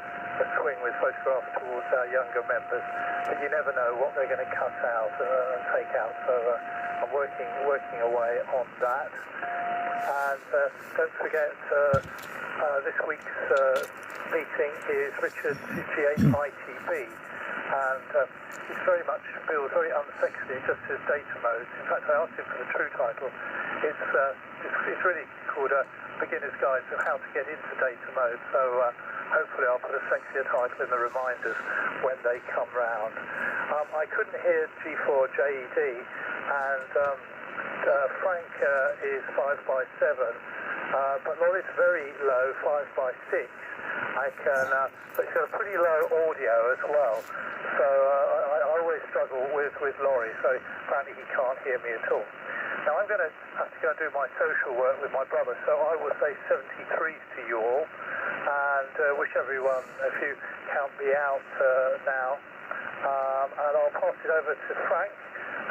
[SPEAKER 6] swing with photographs towards our younger members, but you never know what they're going to cut out and take out. So I'm working away on that. And don't forget, this week's meeting is Richard's G8ITB, and it's very much billed very unsexy, just as data mode. In fact, I asked him for the true title. It's really called a Beginner's Guide to How to Get into Data Mode, so hopefully I'll put a sexier title in the reminders when they come round. I couldn't hear G4JED, and Frank is 5x7, but Laurie's very low, 5x6. But he's got a pretty low audio as well, so I always struggle with Laurie, so apparently he can't hear me at all. Now I'm going to have to go and do my social work with my brother, so I will say 73s to you all, and wish everyone, if you count me out now, and I'll pass it over to Frank,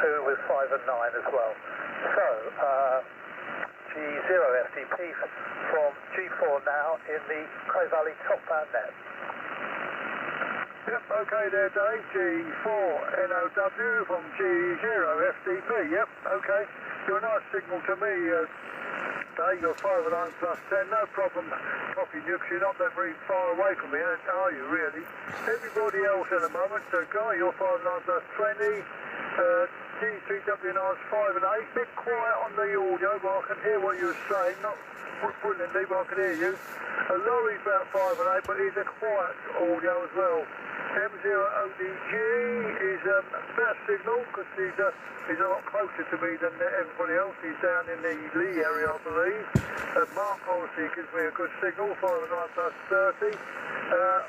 [SPEAKER 6] who was 5 and 9 as well. So, G0FDP from G4 now in the Cray Valley top band net.
[SPEAKER 7] Yep, okay there, Dave. G4NOW from G0FDP. Yep, okay. You're a nice signal to me, Dave. You're 5 and 9 plus 10, no problem. Coffee nukes, you're not that very far away from me, are you, really? Everybody else at the moment, Guy, you're 5 and 9 plus 20. G3W9's 5 and 8. Bit quiet on the audio, but I can hear what you're saying. Not brilliantly, but I can hear you. Laurie's about 5 and 8, but he's a quiet audio as well. M0ODG is a better signal because he's a lot closer to me than everybody else. He's down in the Lee area, I believe. Mark obviously gives me a good signal, 5 and 9 plus 30.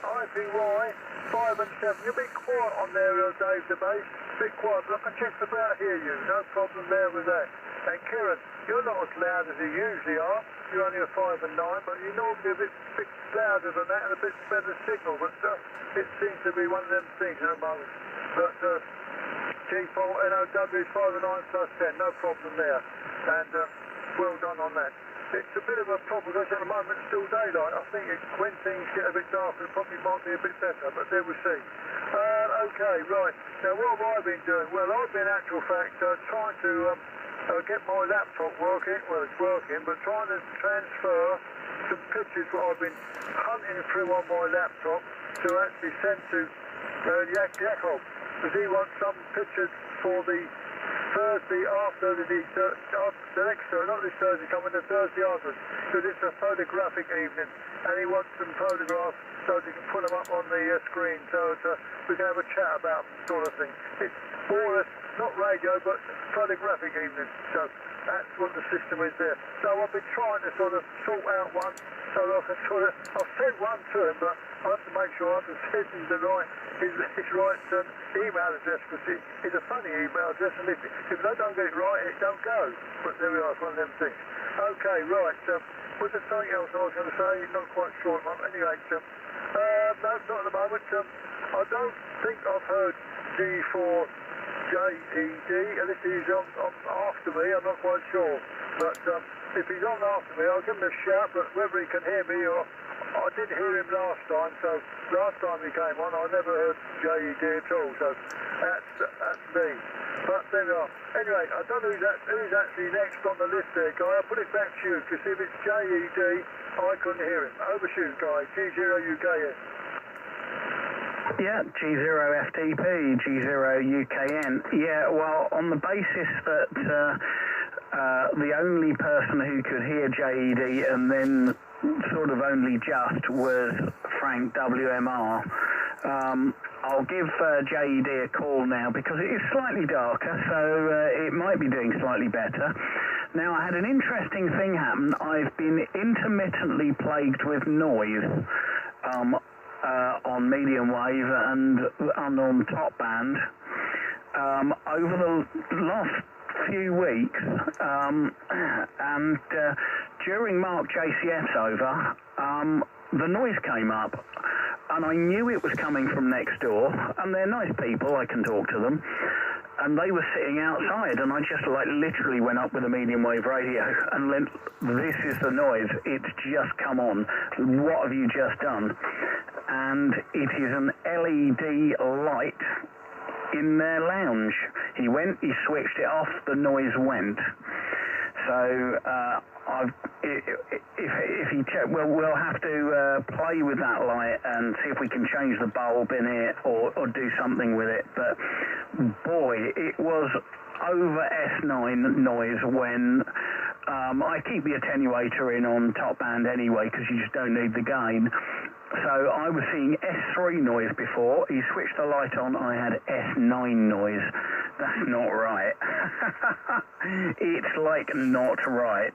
[SPEAKER 7] IPY, 5 and 7. You're a bit quiet on there, Dave, the bass. Bit quiet, but I can just about hear you. No problem there with that. And Kieran, you're not as loud as you usually are. You're only a 5 and 9, but you're normally a bit louder than that and a bit better signal. But it seems to be one of them things at the moment. But G4 NOW 509+10, no problem there. And well done on that. It's a bit of a problem because at the moment it's still daylight. I think when things get a bit darker, it probably might be a bit better, but there we'll see. Okay, right. Now, what have I been doing? Well, I've been, in actual fact, trying to get my laptop working. Well, it's working, but trying to transfer some pictures what I've been hunting through on my laptop to actually send to Jakob, because he wants some pictures for the Thursday after the next Thursday, not this Thursday coming, the Thursday after, because it's a photographic evening, and he wants some photographs so he can put them up on the screen, so we can have a chat about them, sort of thing. It's more or less not radio, but photographic evening, so that's what the system is there. So I've been trying to sort of sort out one, so I can sort of, I've sent one to him, but I have to make sure I can send him the right, his right email address, because it's a funny email address, and if they don't get it right, it don't go. But there we are, it's one of them things. Okay, right, was there something else I was going to say? Not quite sure. Anyway, no, not at the moment. I don't think I've heard G4JED, and if he's on after me, I'm not quite sure. But if he's on after me, I'll give him a shout, but whether he can hear me or... I didn't hear him last time, so last time he came on, I never heard JED at all, so that's me. But there we are. Anyway, I don't know who's actually next on the list there, Guy. I'll put it back to you, because if it's JED, I couldn't hear him. Overshoot, Guy. G0UKN.
[SPEAKER 1] Yeah, G0FTP, G0UKN. Yeah, well, on the basis that the only person who could hear JED and then sort of only just was Frank WMR. I'll give JED a call now because it is slightly darker, so it might be doing slightly better. Now, I had an interesting thing happen. I've been intermittently plagued with noise on medium wave and on top band over the last few weeks, and during Mark JCF's over, the noise came up, and I knew it was coming from next door, and they're nice people, I can talk to them, and they were sitting outside, and I just literally went up with a medium wave radio and went, this is the noise, it's just come on, what have you just done? And it is an LED light in their lounge. He switched it off, the noise went. So if he we'll have to play with that light and see if we can change the bulb in it or do something with it. But boy, it was over S9 noise when I keep the attenuator in on top band anyway because you just don't need the gain. So I was seeing S3 noise before. He switched the light on, I had S9 noise. That's not right. It's like not right.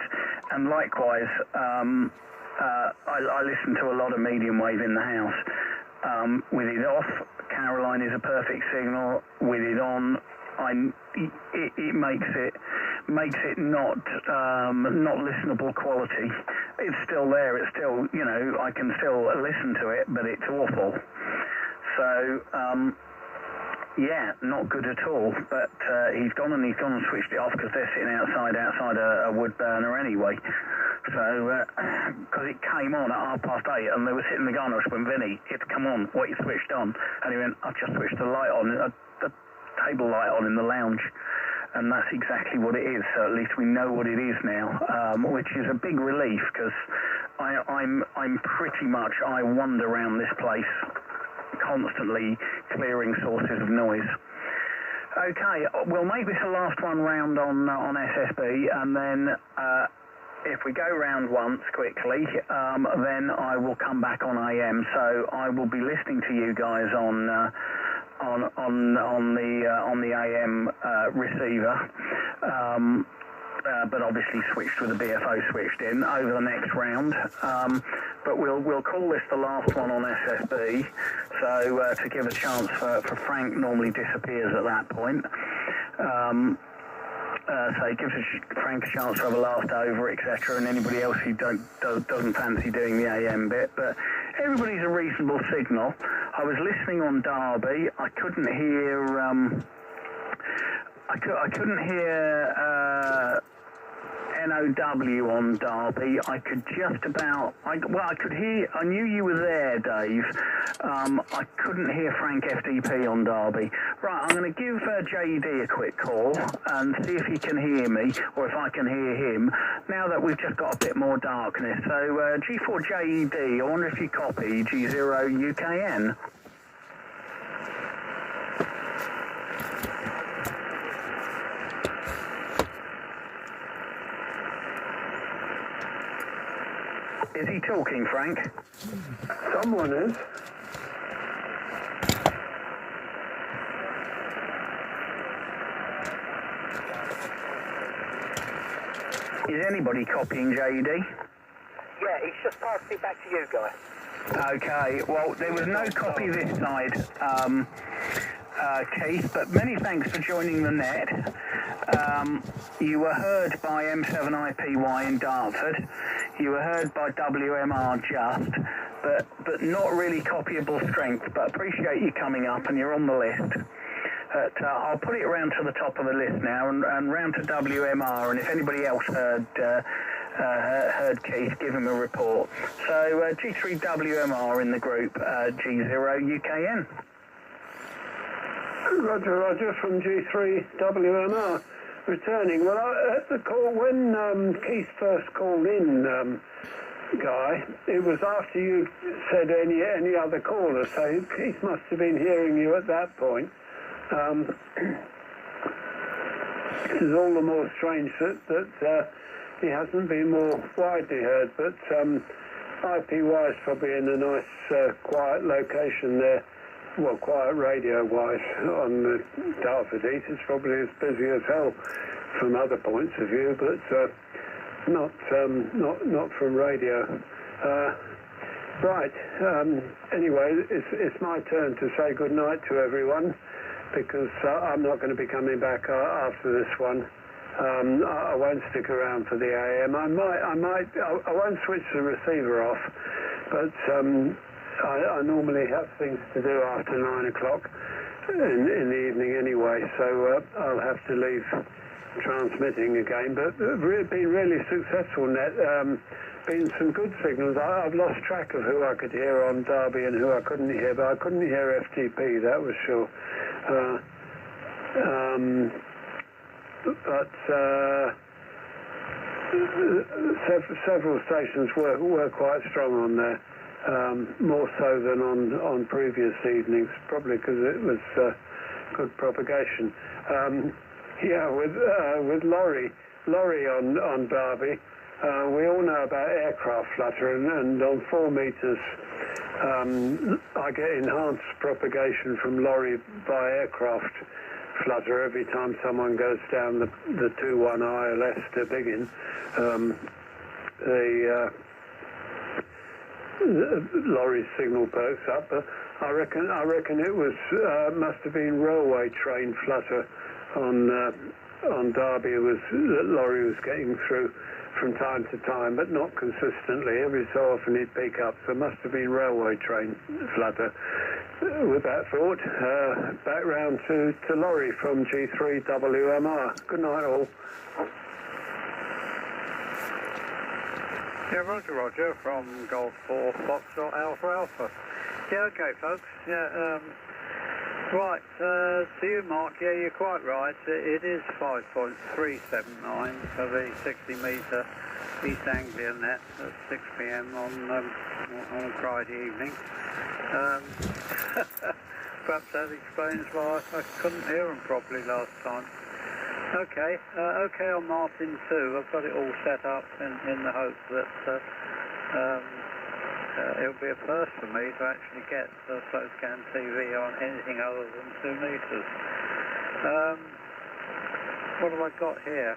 [SPEAKER 1] And likewise, I listen to a lot of medium wave in the house. With it off, Caroline is a perfect signal. With it on, it makes it not listenable quality. It's still there. It's still, I can still listen to it, but it's awful. So, yeah, not good at all. But he's gone and switched it off because they're sitting outside a wood burner anyway. So, because it came on at 8:30 and they were sitting in the garden, I went, Vinny, it's come on, what you switched on? And he went, I've just switched the light on, the table light on in the lounge. And that's exactly what it is. So at least we know what it is now, which is a big relief because I'm pretty much, I wander around this place constantly clearing sources of noise. Okay, we'll make this a last one round on SSB, and then if we go round once quickly, then I will come back on AM. So I will be listening to you guys on the AM receiver, but obviously switched with the BFO switched in over the next round. But we'll call this the last one on SSB, so to give a chance for Frank normally disappears at that point. So it gives Frank a chance to have a last over, etc., and anybody else who doesn't fancy doing the AM bit. But everybody's a reasonable signal. I was listening on Derby. I couldn't hear I couldn't hear NOW on Derby. I could just about, I could hear, I knew you were there, Dave. I couldn't hear Frank FDP on Derby. Right, I'm going to give JD a quick call and see if he can hear me, or if I can hear him, now that we've just got a bit more darkness. So, G4JED, I wonder if you copy G0UKN. Is he talking, Frank?
[SPEAKER 2] Someone is.
[SPEAKER 1] Is anybody copying JD?
[SPEAKER 6] Yeah, he's just passed it back to you guys.
[SPEAKER 1] Okay, well, there was no copy this side, Keith, but many thanks for joining the net. You were heard by M7IPY in Dartford. You were heard by WMR just, but not really copyable strength, but appreciate you coming up and you're on the list. I'll put it around to the top of the list now and round to WMR, and if anybody else heard Keith, give him a report. So G3WMR in the group, G0UKN.
[SPEAKER 2] Roger from G3WMR. Returning. Well, at the call, when Keith first called in, Guy, it was after you said any other caller, so Keith must have been hearing you at that point. This is all the more strange that he hasn't been more widely heard, but IP-wise probably in a nice quiet location there. Well, quiet radio-wise on the Dartford East. It's probably as busy as hell from other points of view, but not from radio. Right. Anyway, it's my turn to say good night to everyone, because I'm not going to be coming back after this one. I won't stick around for the AM. I won't switch the receiver off, but I normally have things to do after 9 o'clock in the evening anyway, so I'll have to leave transmitting again. But it's been really successful net. Been some good signals. I've lost track of who I could hear on Derby and who I couldn't hear, but I couldn't hear FTP, that was sure. But several stations were quite strong on there. More so than on previous evenings, probably because it was good propagation. Yeah, with Laurie on Derby, we all know about aircraft flutter, and on 4 meters, I get enhanced propagation from Laurie by aircraft flutter every time someone goes down the 2-1 ILS to Biggin. Laurie's signal perks up, but I reckon it was must have been railway train flutter on Derby that Laurie was getting through from time to time, but not consistently. Every so often he'd pick up, so it must have been railway train flutter. With that thought, back round to Laurie from G3WMR. Good night all.
[SPEAKER 3] Yeah, Roger from Golf 4 Foxtrot Alpha. Yeah, okay, folks. Yeah, right. To you, Mark. Yeah, you're quite right. It is 5.379 for the 60-metre East Anglia net at 6 p.m. on a Friday evening. Perhaps that explains why I couldn't hear them properly last time. Okay, okay on Martin 2. I've got it all set up in the hope that it'll be a first for me to actually get close scan TV on anything other than 2 meters. What have I got here?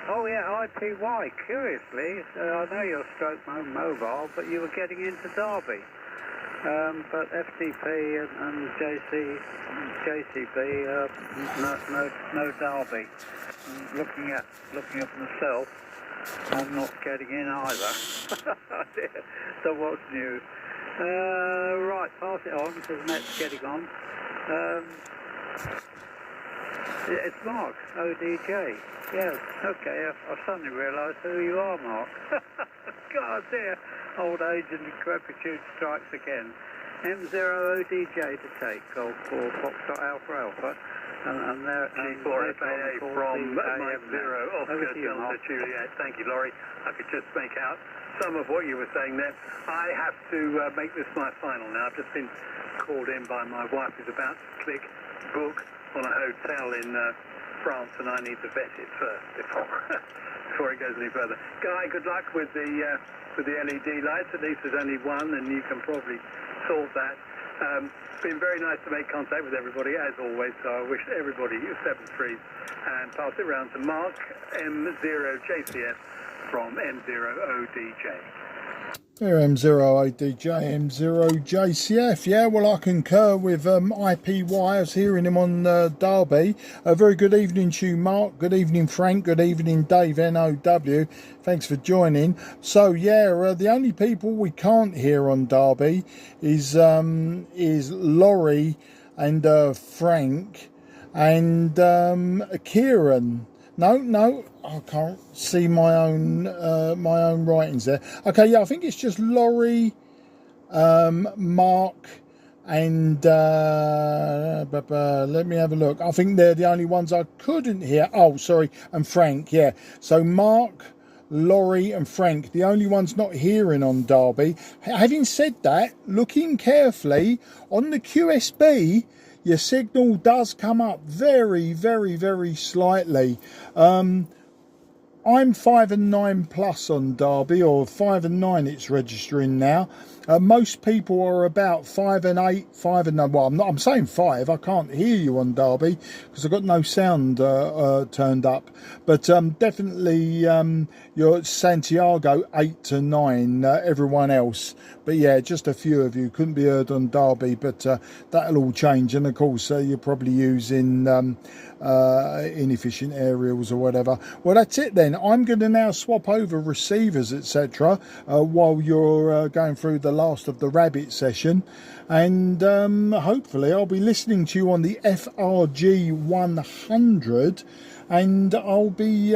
[SPEAKER 3] Oh yeah, IPY. Curiously, I know you're stroke mobile, but you were getting into Derby. But FTP and JCB, no Derby. Looking at myself, I'm not getting in either. So what's new? Right, pass it on because the net's getting on. It's Mark, ODJ. Yes, okay, I've suddenly realised who you are, Mark. God dear, old age and decrepitude strikes again. M0ODJ to take, Golf 4 Foxtrot Alpha Alpha. And there,
[SPEAKER 4] G4 FAA from Mike 0 Oscar Delta Juliet. Thank you, Laurie. I could just make out some of what you were saying there. I have to make this my final now. I've just been called in by my wife who's about to click book on a hotel in France, and I need to vet it first before it goes any further. Guy, good luck with the LED lights. At least there's only one, and you can probably sort that. It's been very nice to make contact with everybody, as always, so I wish everybody 7-3s, and pass it round to Mark, M0JCF from M0ODJ.
[SPEAKER 5] Here, M0ODJ, M0JCF. Yeah, well, I concur with IPY. I was hearing him on Derby. A very good evening to you, Mark. Good evening, Frank. Good evening, Dave, NOW. Thanks for joining. So, yeah, the only people we can't hear on Derby is Laurie and Frank and Kieran. No, I can't see my own writings there. Okay, yeah, I think it's just Laurie, Mark, and let me have a look. I think they're the only ones I couldn't hear. Oh, sorry, and Frank, yeah. So Mark, Laurie and Frank, the only ones not hearing on Derby. Having said that, looking carefully on the QSB, your signal does come up very, very, very slightly. I'm 5 and 9 plus on Derby, or 5 and 9 it's registering now. Most people are about 5 and 8, 5 and 9. Well, I'm saying 5. I can't hear you on Derby because I've got no sound turned up. But definitely you're Santiago 8 to 9. Everyone else. But yeah, just a few of you couldn't be heard on Derby. But that'll all change. And of course, you're probably using inefficient aerials or whatever. Well, that's it then. I'm going to now swap over receivers, etc. While you're going through the last of the rabbit session, and hopefully I'll be listening to you on the FRG 100, and I'll be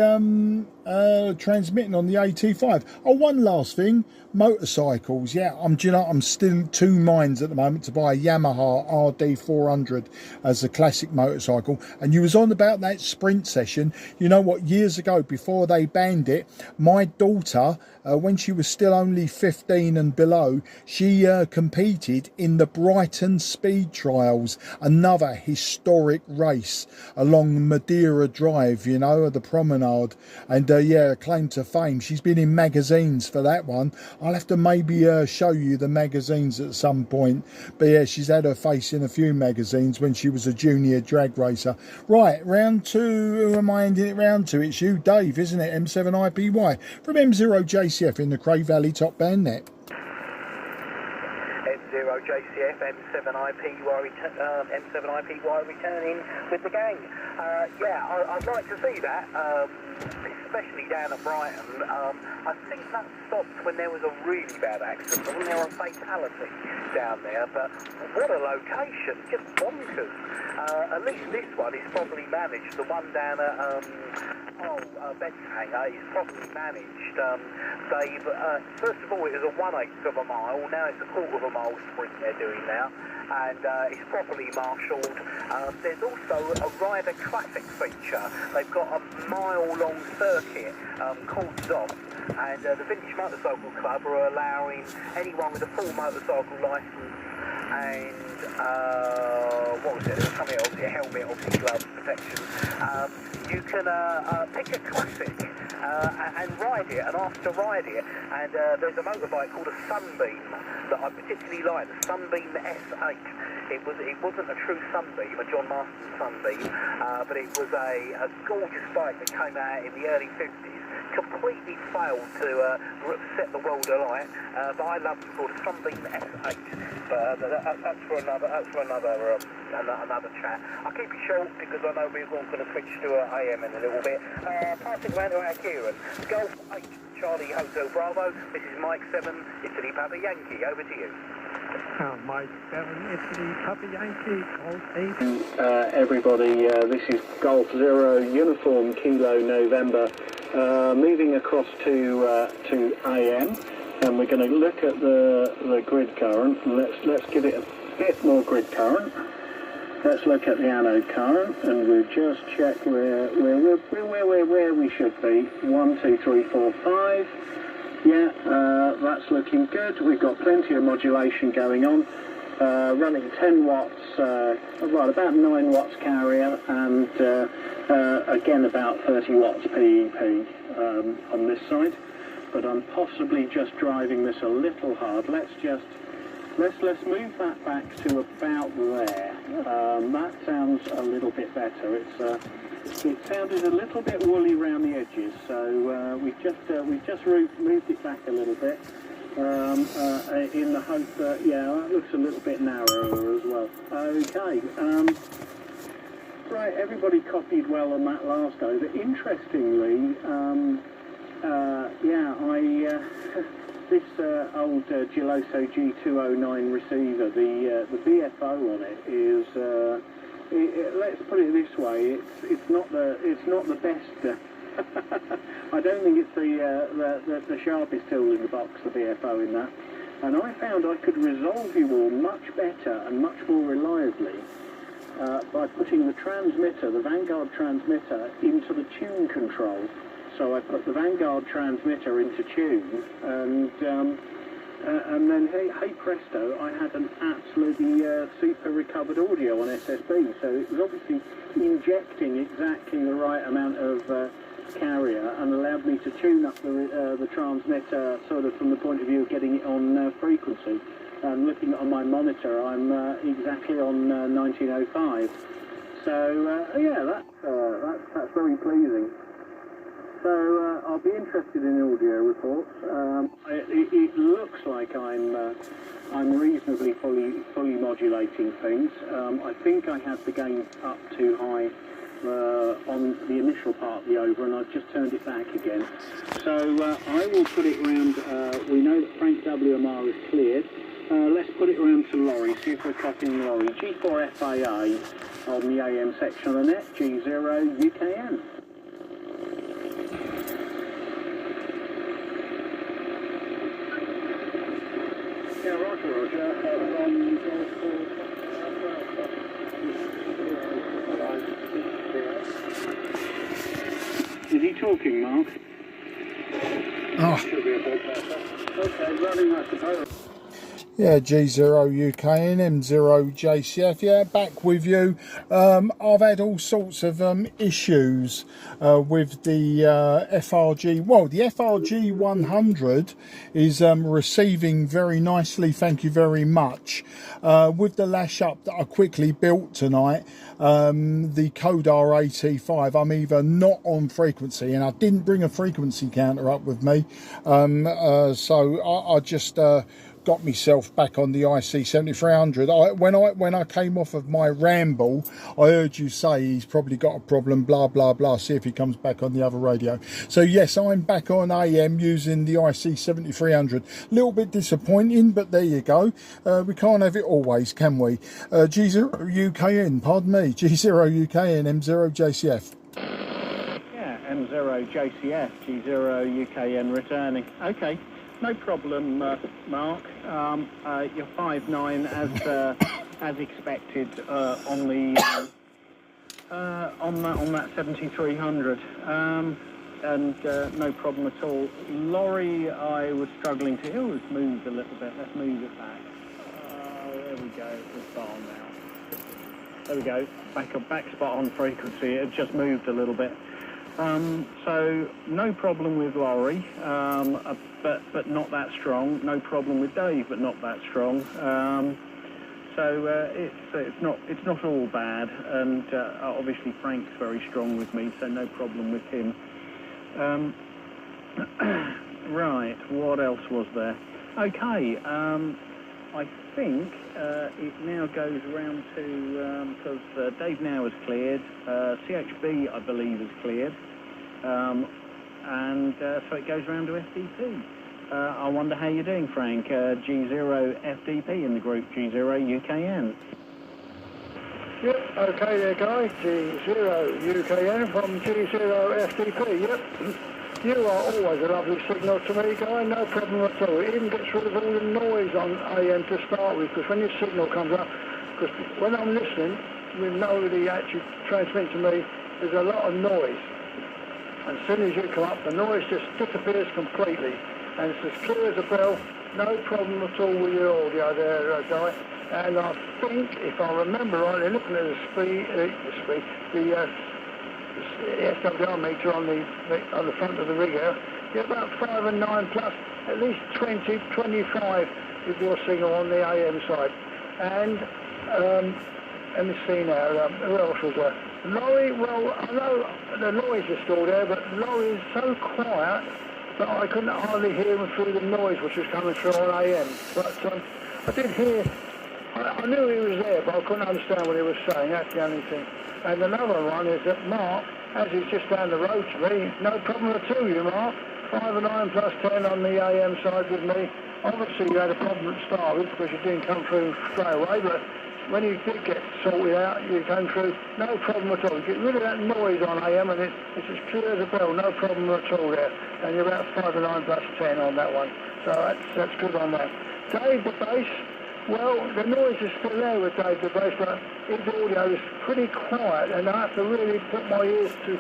[SPEAKER 5] transmitting on the AT5. Oh, one last thing, motorcycles. Yeah, I'm still two minds at the moment to buy a Yamaha RD400 as a classic motorcycle. And you was on about that sprint session. You know what, years ago, before they banned it, my daughter, when she was still only 15 and below, she competed in the Brighton Speed Trials, another historic race along Madeira Drive, you know, the promenade. And yeah, claim to fame. She's been in magazines for that one. I'll have to maybe show you the magazines at some point. But yeah, she's had her face in a few magazines when she was a junior drag racer. Right, round two. Who am I ending it round to? It's you, Dave, isn't it? M7IPY from M0JCF in the Cray Valley Top Band Net.
[SPEAKER 6] M0JCF, M7IPY returning with the gang. Yeah, I'd like to see that, especially down at Brighton. I think that stopped when there was a really bad accident, when there was a fatality down there, but what a location, just bonkers. At least this one is properly managed. The one down at Bedhanger is properly managed. First of all, it was a 1/8 of a mile, now it's a 1/4 of a mile sprint they're doing now, and it's properly marshalled. There's also a rider classic feature. They've got a mile-long circuit called ZOF, and the Vintage Motorcycle Club are allowing anyone with a full motorcycle licence and what was it? There was something else, a helmet, obviously gloves, protection. You can pick a classic and ride it and ask to ride it. And there's a motorbike called a Sunbeam that I particularly like, the Sunbeam S8. It wasn't a true Sunbeam, a John Marston Sunbeam, but it was a gorgeous bike that came out in the early 50s. Completely failed to set the world alight, but I love it, called Sunbeam S8. But that's for another chat. I'll keep it short because I know we're going to switch to AM in a little bit. Passing round to our Kieran. Golf 8 Charlie Hotel Bravo. This is Mike 7 Italy Papa Yankee. Over to you.
[SPEAKER 8] Mike 7, Italy, Papa Yankee, Golf 8.
[SPEAKER 6] Everybody, this is Golf Zero, Uniform Kilo November, moving across to AM, and we're going to look at the grid current. Let's give it a bit more grid current. Let's look at the anode current, and we'll just check where we should be. 1, 2, 3, 4, 5. Yeah, that's looking good. We've got plenty of modulation going on. Running 10 watts, well, about 9 watts carrier, and again about 30 watts PEP on this side. But I'm possibly just driving this a little hard. Let's move that back to about there. That sounds a little bit better. It sounded a little bit woolly around the edges, so we've just moved it back a little bit in the hope that, yeah, that looks a little bit narrower as well. Okay, right, everybody copied well on that last go, but interestingly, this old Geloso G209 receiver, the BFO on it is, let's put it this way, it's not the best. I don't think it's the sharpest tool in the box, the BFO in that. And I found I could resolve you all much better and much more reliably by putting the transmitter, the Vanguard transmitter, into the tune control. So I put the Vanguard transmitter into tune, and then hey presto, I had an absolutely super recovered audio on SSB. So it was obviously injecting exactly the right amount of carrier, and allowed me to tune up the transmitter sort of from the point of view of getting it on frequency. And looking on my monitor, I'm exactly on 1905. So yeah, that's very pleasing. So I'll be interested in audio reports. It looks like I'm reasonably fully modulating things. I think I had the gain up too high on the initial part of the over, and I've just turned it back again. So I will put it round. We know that Frank WMR is cleared. Let's put it around to Laurie, see if we're copying Laurie. G4 FAA on the AM section of the net, G0 UKN. Yeah, Roger. Is he talking, Mark?
[SPEAKER 5] Oh.
[SPEAKER 6] Should be a bit better. Okay, running that to
[SPEAKER 5] Yeah, G0 UK and M0 JCF, yeah, back with you. I've had all sorts of issues with the FRG. Well, the FRG 100 is receiving very nicely, thank you very much. With the lash up that I quickly built tonight, the Kodar AT5, I'm either not on frequency, and I didn't bring a frequency counter up with me, so I just got myself back on the IC 7300. When I came off of my ramble, I heard you say he's probably got a problem, blah blah blah, see if he comes back on the other radio. So yes, I'm back on AM using the IC 7300. Little bit disappointing, but there you go. We can't have it always, can we? G0 UKN, pardon me, G0 UKN, M0 JCF.
[SPEAKER 6] Yeah, M0 JCF, G0 UKN returning. Okay. No problem, Mark. You're 5.9 as expected on that 7300, and no problem at all. Laurie, I was struggling to. It was moved a little bit. Let's move it back. There we go. We're spot on now. There we go. Back spot on frequency. It just moved a little bit. So no problem with Laurie, but not that strong. No problem with Dave, but not that strong. So it's not all bad, and obviously Frank's very strong with me, so no problem with him. Right, what else was there? Okay, I think it now goes around to, because Dave now is cleared, CHB I believe is cleared, and so it goes around to SDP.
[SPEAKER 9] I wonder how you're doing, Frank. G0 FDP in the group, G0 UKN.
[SPEAKER 7] Yep, okay there, Guy. G0 UKN from G0 FDP, yep. You are always a lovely signal to me, Guy, no problem at all. It even gets rid of all the noise on AM to start with, because when your signal comes up, because when I'm listening, with nobody actually transmits to me, there's a lot of noise. And as soon as you come up, the noise just disappears completely. And it's as clear as a bell, no problem at all with your audio there, Guy. And I think, if I remember rightly, looking at the SWR meter on the front of the rig here, you're about 5 and 9 plus, at least 20, 25 with your signal on the AM side. And let me see now, who else was there? Laurie, well, I know the noise is still there, but Laurie is so quiet that I couldn't hardly hear him through the noise which was coming through on AM. But I did hear, I knew he was there, but I couldn't understand what he was saying, that's the only thing. And another one is that Mark, as he's just down the road to me, no problem at all, you Mark. 5 and 9 plus 10 on the AM side with me. Obviously you had a problem to start with because you didn't come through straight away, but when you did get sorted out, you came through, no problem at all. You get rid of that noise on AM and it's as clear as a bell, no problem at all there. And you're about 5 and 9 plus 10 on that one. So that's good on that. Dave the bass, well, the noise is still there with Dave the bass, but his audio is pretty quiet and I have to really put my ears into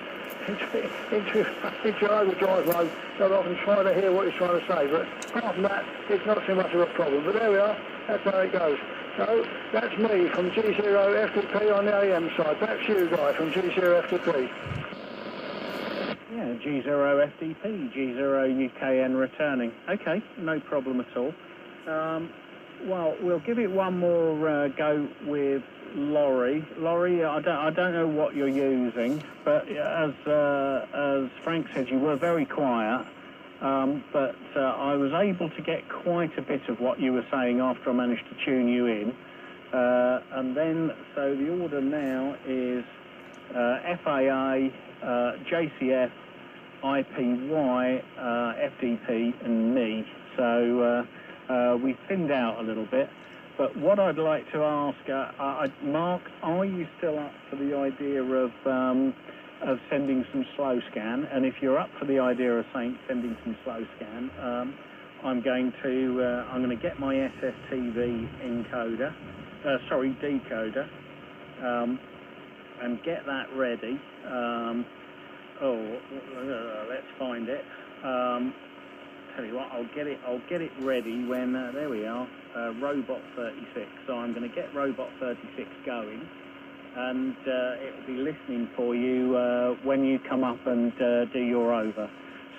[SPEAKER 7] overdrive mode so that I can try to hear what he's trying to say. But apart from that, it's not too much of a problem. But there we are, that's how it goes. So that's me from G0 FDP on the AM side. That's you, Guy, from G0 FDP.
[SPEAKER 9] Yeah, G0 FDP, G0 UKN returning. Okay, no problem at all. Well, we'll give it one more go with Laurie. Laurie, I don't know what you're using, but as Frank said, you were very quiet. But I was able to get quite a bit of what you were saying after I managed to tune you in. And then, so the order now is FAA, JCF, IPY, FDP and me. So we thinned out a little bit. But what I'd like to ask, Mark, are you still up for the idea of sending some slow scan? And if you're up for the idea of sending some slow scan, I'm going to get my SSTV decoder, and get that ready. Let's find it. Tell you what, I'll get it ready when there we are, Robot 36. So I'm going to get Robot 36 going. And it'll be listening for you when you come up and do your over.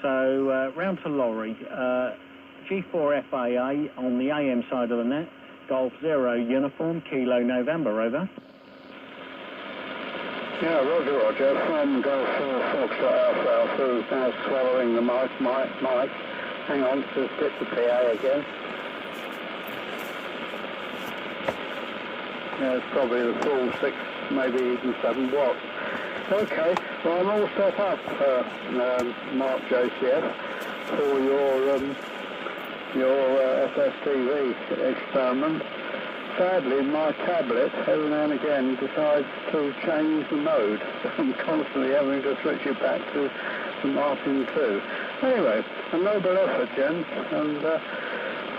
[SPEAKER 9] So round to Laurie, G4 FAA on the AM side of the net, Golf 0 uniform, Kilo November, over.
[SPEAKER 2] Yeah, Roger, from Golf 4 Foxtrot Alpha, who's now swallowing the mic. Hang on, just get the PA again. Yeah, it's probably the full 6, maybe even 7 watts. Okay, well I'm all set up, Mark JCF, for your SSTV experiment. Sadly, my tablet, every now and again, decides to change the mode. I'm constantly having to switch it back to Martin 2. Anyway, a noble effort, gents, and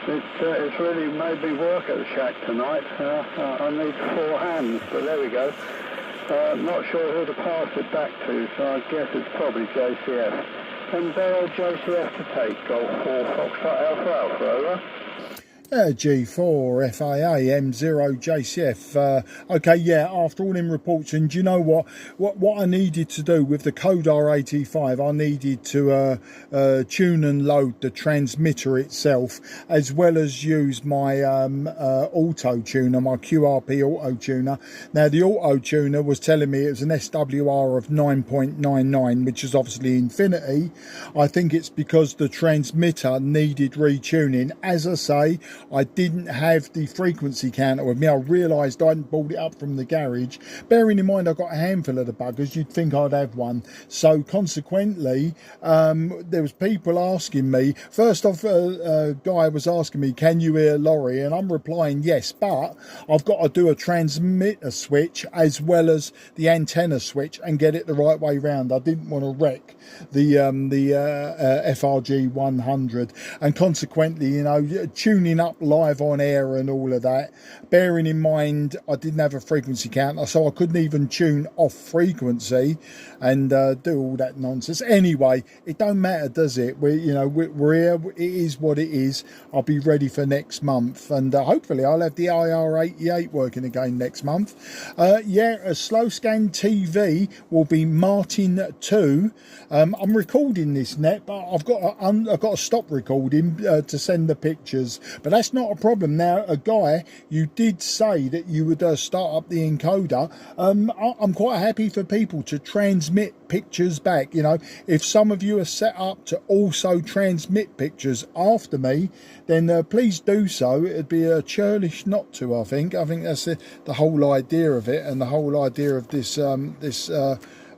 [SPEAKER 2] it's really made me work at the shack tonight. I need 4 hands, but there we go. Not sure who to pass it back to, so I guess it's probably JCF. And JCF to take, Golf 4 Foxtrot Alpha, over.
[SPEAKER 5] G4 FAA M0 JCF. Okay, yeah, after all them reports, and do you know what I needed to do with the Kodar 85? I needed to tune and load the transmitter itself, as well as use my auto tuner, my QRP auto tuner. Now the auto tuner was telling me it was an SWR of 9.99, which is obviously infinity. I think it's because the transmitter needed retuning. As I say, I didn't have the frequency counter with me. I realised I hadn't brought it up from the garage. Bearing in mind I've got a handful of the buggers, you'd think I'd have one. So consequently, there was people asking me. First off, a guy was asking me, can you hear Laurie? And I'm replying yes, but I've got to do a transmitter switch as well as the antenna switch and get it the right way round. I didn't want to wreck the FRG 100, and consequently, you know, tuning up live on air and all of that, bearing in mind I didn't have a frequency counter, so I couldn't even tune off frequency and do all that nonsense. Anyway, it don't matter, does it? We're here. It is what it is. I'll be ready for next month, and hopefully I'll have the IR88 working again next month. Yeah, a slow scan TV will be Martin 2. I'm recording this net, but I've got to stop recording to send the pictures, but that's not a problem. Now, a guy, you did say that you would start up the encoder. I'm quite happy for people to transmit pictures back. You know, if some of you are set up to also transmit pictures after me, then please do so. It'd be churlish not to. I think that's the whole idea of it, and the whole idea of this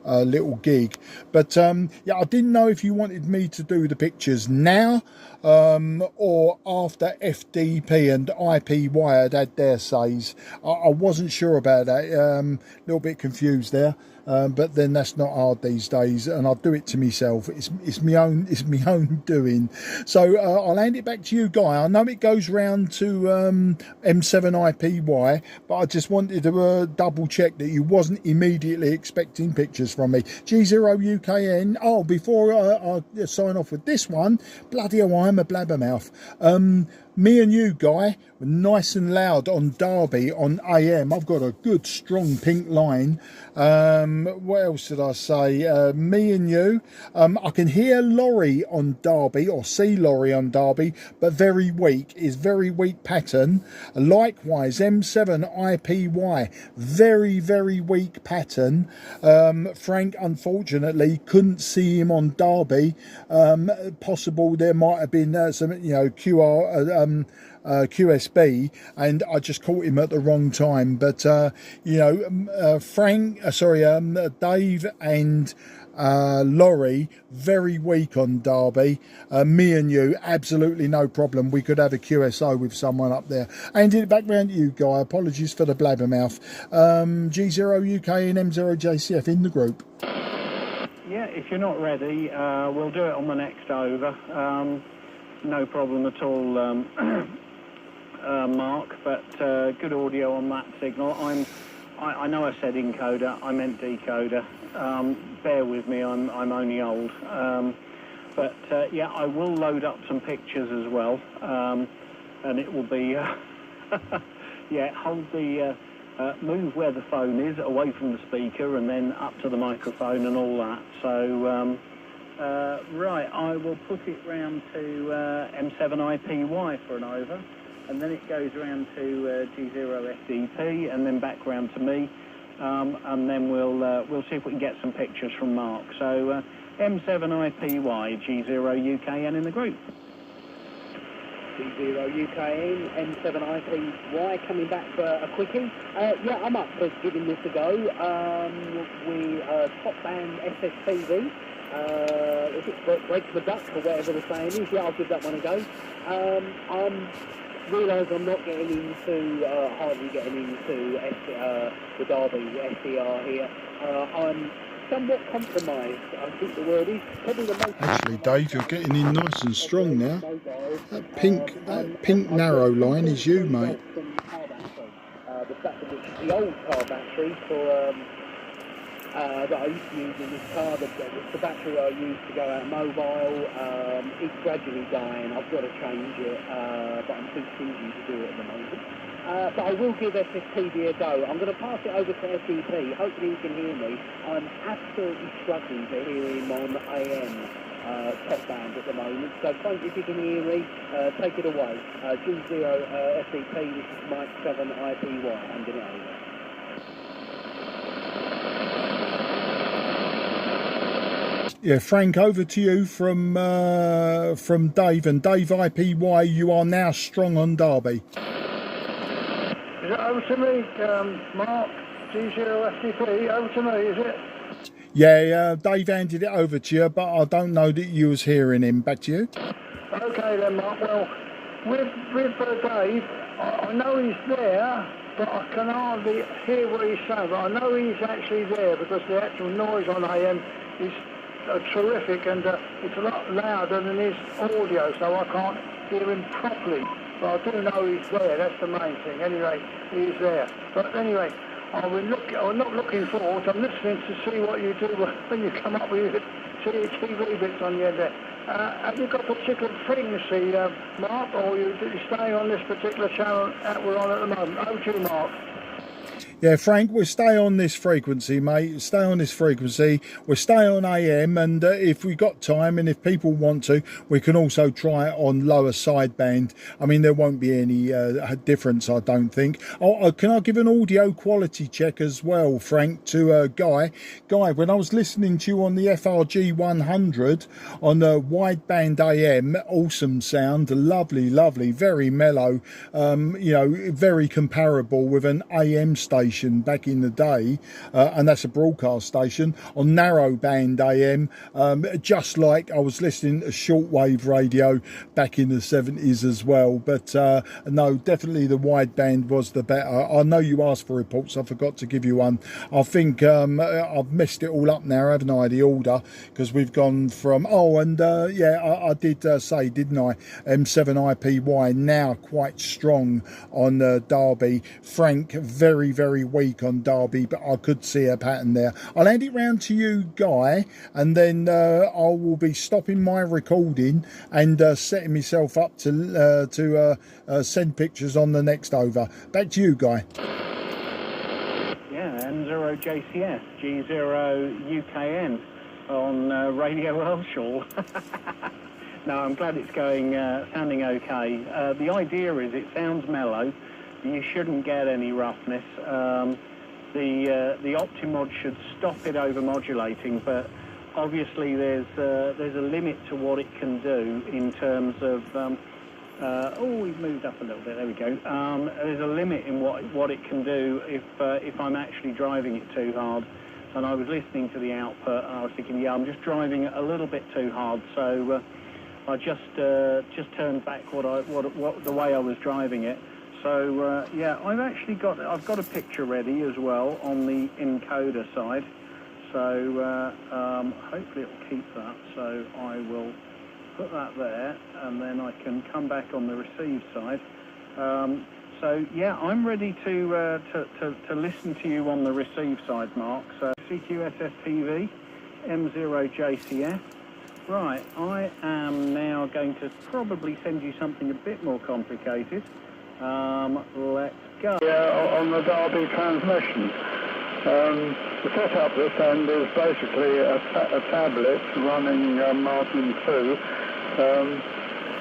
[SPEAKER 5] little gig. But yeah, I didn't know if you wanted me to do the pictures now or after FDP and IP wired had their says. I wasn't sure about that. A little bit confused there. But then that's not hard these days, and I'll do it to myself. It's my own doing. So I'll hand it back to you, Guy. I know it goes round to M7IPY, but I just wanted to double check that you wasn't immediately expecting pictures from me. G0UKN. Oh, before I sign off with this one, bloody hell, I'm a blabbermouth. Me and you, Guy, were nice and loud on Derby on AM. I've got a good strong pink line. What else did I say? Me and you. I can hear Laurie on Derby, or see Laurie on Derby, but very weak. Is very weak pattern. Likewise, M7IPY, very, very weak pattern. Frank, unfortunately, couldn't see him on Derby. Possible there might have been some, you know, QSB, and I just caught him at the wrong time. But you know, Dave and Laurie, very weak on Derby. Me and you, absolutely no problem. We could have a QSO with someone up there. And it back round to you, Guy. Apologies for the blabbermouth. G0UK and M0JCF in the group.
[SPEAKER 9] Yeah, if you're not ready, we'll do it on the next over. No problem at all, Mark, but good audio on that signal. I know I said encoder, I meant decoder. Bear with me, I'm only old. But yeah, I will load up some pictures as well, and it will be, yeah, hold the, move where the phone is, away from the speaker, and then up to the microphone and all that. So, right, I will put it round to M7IPY for an over, and then it goes round to G0FDP, and then back round to me, and then we'll see if we can get some pictures from Mark. So M7IPY, G0UKN in the group.
[SPEAKER 10] G0UKN, M7IPY coming back for a quickie. Yeah, I'm up for giving this a go. We top band SSTV. If it breaks the duck or whatever the saying is, yeah, I'll give that one a go. Realise I'm not getting into, hardly getting into the Derby SDR here. I'm somewhat compromised, I think the word is. Probably the most...
[SPEAKER 5] Actually, Dave, you're getting in nice and strong now. That pink narrow line is you, mate.
[SPEAKER 10] The old car battery for... that I used to use in this car, the battery I used to go out mobile, it's gradually dying. I've got to change it, but I'm too stingy to do it at the moment. But I will give SSTV a go. I'm going to pass it over to SEP. Hopefully you can hear me. I'm absolutely struggling to hear him on AM top band at the moment. So folks, if you can hear me, take it away. G0 SEP, this is Mike 7IPY. I'm going to over.
[SPEAKER 5] Yeah, Frank, over to you from Dave. And Dave IPY, you are now strong on Derby.
[SPEAKER 7] Is it over to me, Mark? G0STP, over to me, is it?
[SPEAKER 5] Yeah, Dave handed it over to you, but I don't know that you was hearing him. Back to you.
[SPEAKER 7] Okay then, Mark. Well, with Dave, I know he's there, but I can hardly hear what he's saying. But I know he's actually there because the actual noise on AM is terrific, and it's a lot louder than his audio, so I can't hear him properly. But I do know he's there. That's the main thing. Anyway, he's there. But anyway, I'm not looking forward. I'm listening to see what you do when you come up with your TV bits on the end there. Have you got a particular frequency, Mark, or are you staying on this particular channel that we're on at the moment? Over to you, Mark.
[SPEAKER 5] Yeah, Frank, we'll stay on this frequency, mate. Stay on this frequency. We'll stay on AM, and if we got time and if people want to, we can also try it on lower sideband. I mean, there won't be any difference, I don't think. Can I give an audio quality check as well, Frank, to Guy? Guy, when I was listening to you on the FRG 100 on the wideband AM, awesome sound, lovely, lovely, very mellow, you know, very comparable with an AM station back in the day, and that's a broadcast station on narrow band AM, just like I was listening to shortwave radio back in the 70s as well. But no, definitely the wideband was the better. I know you asked for reports, I forgot to give you one. I think I've messed it all up now, haven't I, the order, because we've gone from yeah, I did say, didn't I, M7IPY now quite strong on Derby. Frank very, very weak on Derby, but I could see a pattern there. I'll hand it round to you, Guy, and then I will be stopping my recording and setting myself up to send pictures on the next over. Back to you, Guy.
[SPEAKER 9] Yeah, M0JCS, G0UKN on Radio Welshall. No, I'm glad it's going, sounding okay. The idea is it sounds mellow. You shouldn't get any roughness. The Optimod should stop it over modulating, but obviously there's a limit to what it can do in terms of. We've moved up a little bit. There we go. There's a limit in what it can do if I'm actually driving it too hard. And I was listening to the output, and I was thinking, yeah, I'm just driving it a little bit too hard. So I just turned back the way I was driving it. So yeah, I've got a picture ready as well on the encoder side. So hopefully it'll keep that. So I will put that there, and then I can come back on the receive side. So yeah, I'm ready to listen to you on the receive side, Mark. So CQ SSTV, M0JCF. Right, I am now going to probably send you something a bit more complicated. Let's go.
[SPEAKER 7] Yeah, on the Derby transmission. The setup this end is basically a tablet running Martin 2,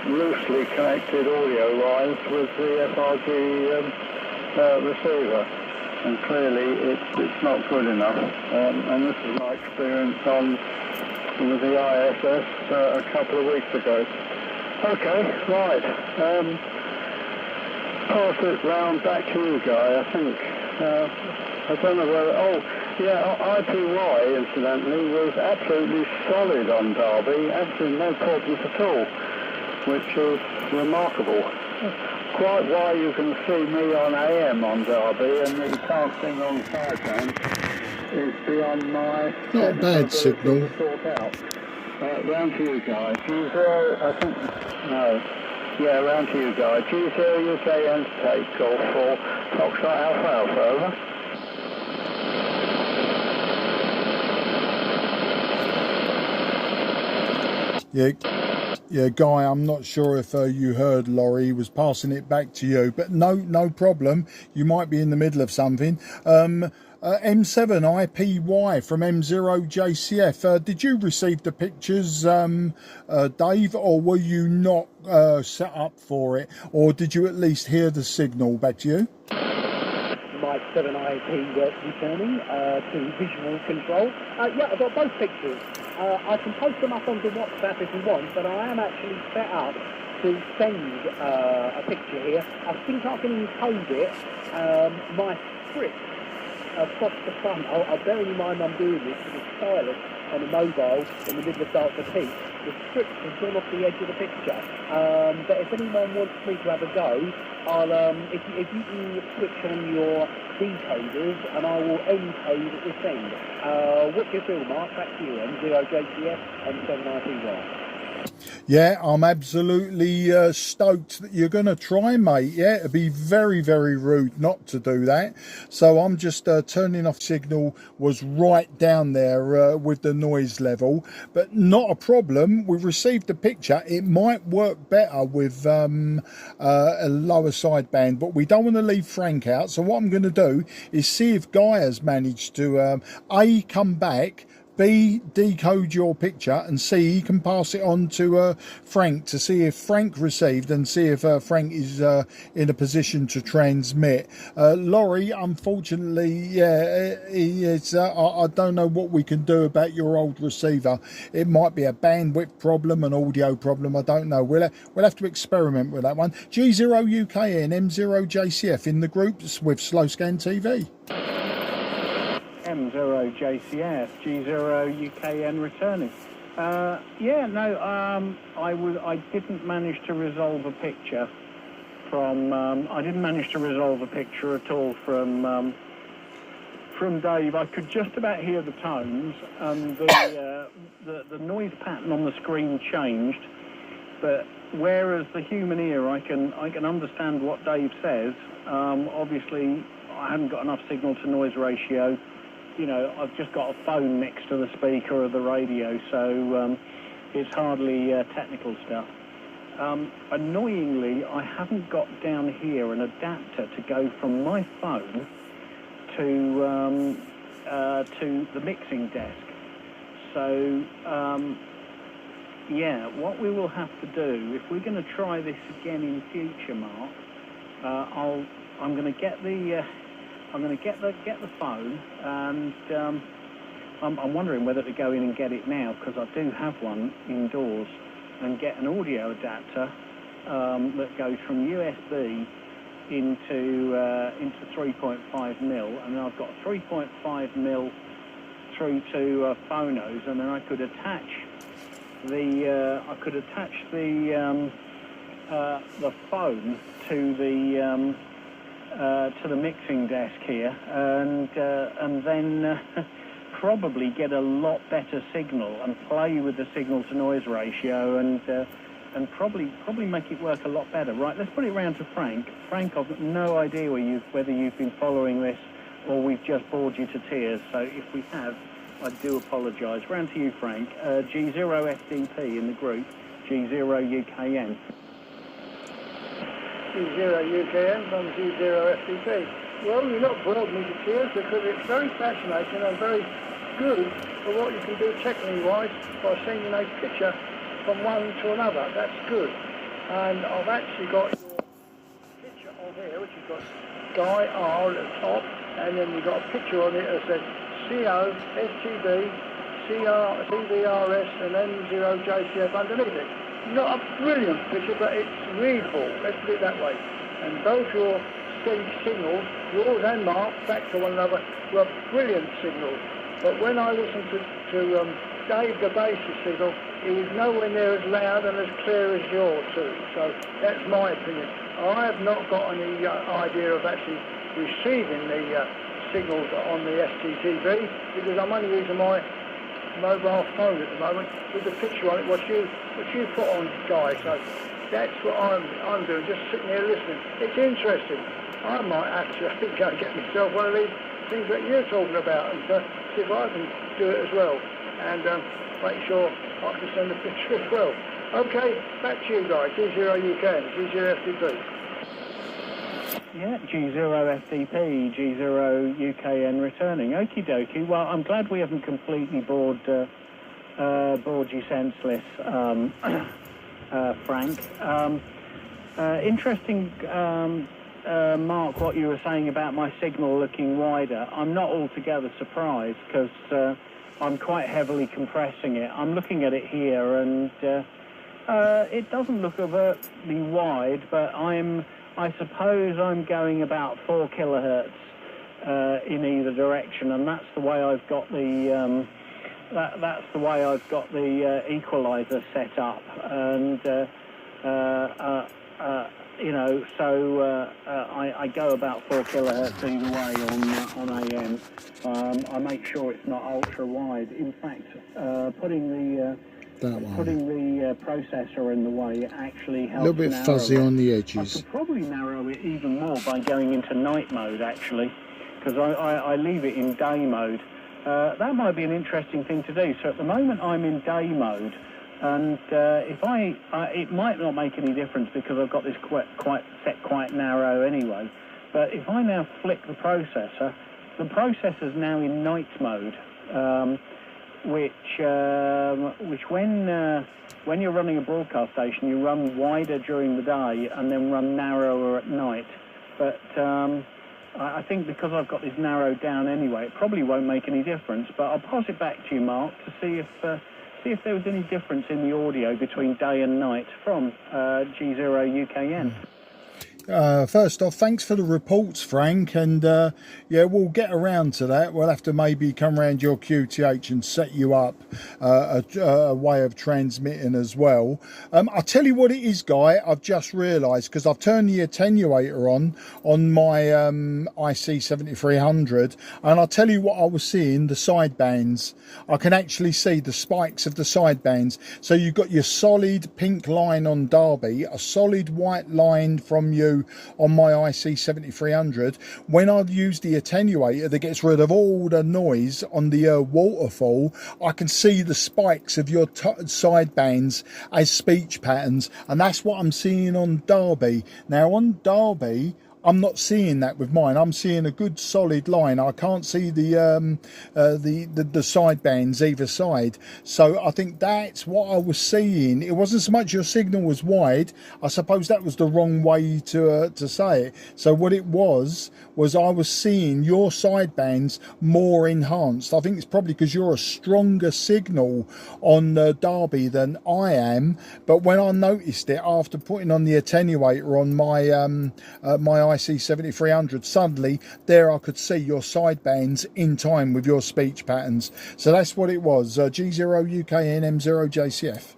[SPEAKER 7] loosely connected audio-wise with the FRG receiver. And clearly it's not good enough. And this is my experience with the ISS a couple of weeks ago. Okay, right. Pass it round back to you, Guy, I think. I don't know whether... Oh, yeah, IPY, incidentally, was absolutely solid on Derby. Actually, no problems at all, which is remarkable. Quite why you can see me on AM on Derby and you can't sing on sideband is beyond my...
[SPEAKER 5] Not a bad signal.
[SPEAKER 7] ...sort out. Round to you, Guy. G0, I think... No. Yeah, round to you, Guy. G0 UKN to take Golf 4, Foxtrot Alpha Alpha, over.
[SPEAKER 5] Yeah, Guy, I'm not sure if you heard Laurie was passing it back to you, but no problem. You might be in the middle of something. M7IPY from M0JCF. Did you receive the pictures, Dave, or were you not set up for it? Or did you at least hear the signal? Back to you.
[SPEAKER 10] like 7IP returning to visual control. Yeah, I've got both pictures. I can post them up onto WhatsApp if you want, but I am actually set up to send a picture here. I think I can encode it. My script across the front, I'll bear in mind I'm doing this with a stylus on a mobile in the middle of Dartford Heath. The script has gone off the edge of the picture. But if anyone wants me to have a go, I'll if you can switch on your decoders and I will encode this end. What do you feel, Mark? Back to you, M0JCF and 7IPY.
[SPEAKER 5] Yeah, I'm absolutely stoked that you're going to try, mate. Yeah, it'd be very, very rude not to do that. So I'm just turning off signal, was right down there with the noise level, but not a problem. We've received the picture. It might work better with a lower sideband, but we don't want to leave Frank out. So what I'm going to do is see if Guy has managed to A, come back, B, decode your picture, and C, he can pass it on to Frank to see if Frank received and see if Frank is in a position to transmit. Laurie, unfortunately, yeah, I don't know what we can do about your old receiver. It might be a bandwidth problem, an audio problem, I don't know. We'll have to experiment with that one. G0UKN, M0JCF in the groups with Slow Scan TV.
[SPEAKER 9] M0JCF, G0UKN returning. Yeah, no, I didn't manage to resolve a picture from. I didn't manage to resolve a picture at all from Dave. I could just about hear the tones, and the noise pattern on the screen changed. But whereas the human ear, I can understand what Dave says. Obviously, I haven't got enough signal to noise ratio. You know, I've just got a phone next to the speaker of the radio, so it's hardly technical stuff. Annoyingly, I haven't got down here an adapter to go from my phone to the mixing desk. So, yeah, what we will have to do, if we're going to try this again in future, Mark, I'm going to get the phone, and I'm wondering whether to go in and get it now, because I do have one indoors, and get an audio adapter that goes from USB into 3.5mm, and then I've got 3.5mm through to phonos, and then I could attach the phone to the mixing desk here, and then probably get a lot better signal and play with the signal to noise ratio, and probably make it work a lot better. Right, let's put it round to Frank. Frank, I've got no idea whether you've been following this or we've just bored you to tears. So if we have, I do apologise. Round to you, Frank. G0FDP in the group, G0UKN.
[SPEAKER 11] G0UKN from G0FDP. Well, you're not bored me to tears, because it's very fascinating and very good for what you can do technically-wise by sending a picture from one to another. That's good. And I've actually got your picture on here, which has got Guy R at the top, and then you've got a picture on it that says CO, STV, CVRS, and M0JCF underneath it. Not a brilliant picture, but it's readable, let's put it that way. And both your signals, yours and Mark, back to one another, were brilliant signals. But when I listened to Dave, the bass's signal, it was nowhere near as loud and as clear as yours too. So that's my opinion. I have not got any idea of actually receiving the signals on the SSTV, because I'm only using my mobile phone at the moment with the picture on it, what you put on, Guy. So that's what I'm doing, just sitting here listening. It's interesting. I might actually go and get myself one of these things that you're talking about, and see if I can do it as well, and make sure I can send a picture as well. Okay, back to you guys. G0UK, G0FDP.
[SPEAKER 9] Yeah, G0FDP, G0UKN returning. Okie dokie. Well, I'm glad we haven't completely bored you senseless, Frank. Interesting Mark, what you were saying about my signal looking wider, I'm not altogether surprised because I'm quite heavily compressing it. I'm looking at it here, and it doesn't look overtly wide, but I suppose I'm going about 4 kilohertz in either direction, and that's the way I've got the that's the way I've got the equalizer set up, and you know, so I go about 4 kilohertz either way on AM. I make sure it's not ultra wide. In fact, putting the processor in the way actually helps.
[SPEAKER 5] A little bit fuzzy on the edges.
[SPEAKER 9] I could probably narrow it even more by going into night mode, actually, because I leave it in day mode. That might be an interesting thing to do. So at the moment I'm in day mode, and if it might not make any difference because I've got this quite narrow anyway. But if I now flick the processor's now in night mode, which when you're running a broadcast station, you run wider during the day and then run narrower at night. But I think because I've got this narrowed down anyway, it probably won't make any difference. But I'll pass it back to you, Mark, to see if there was any difference in the audio between day and night from G0UKN.
[SPEAKER 5] First off, thanks for the reports, Frank, and yeah, we'll get around to that. We'll have to maybe come around your QTH and set you up a way of transmitting as well. I'll tell you what it is, Guy, I've just realised, because I've turned the attenuator on my IC7300, and I'll tell you what I was seeing, the sidebands. I can actually see the spikes of the sidebands. So you've got your solid pink line on Derby, a solid white line from you on my IC7300. When I use the attenuator that gets rid of all the noise on the waterfall, I can see the spikes of your sidebands as speech patterns, and that's what I'm seeing on Derby. Now on Derby, I'm not seeing that with mine. I'm seeing a good solid line. I can't see the sidebands either side. So I think that's what I was seeing. It wasn't so much your signal was wide. I suppose that was the wrong way to say it. So what it was I was seeing your sidebands more enhanced. I think it's probably because you're a stronger signal on Derby than I am. But when I noticed it after putting on the attenuator on my IC7300, suddenly there I could see your sidebands in time with your speech patterns. So that's what it was. G0UKN, M0JCF.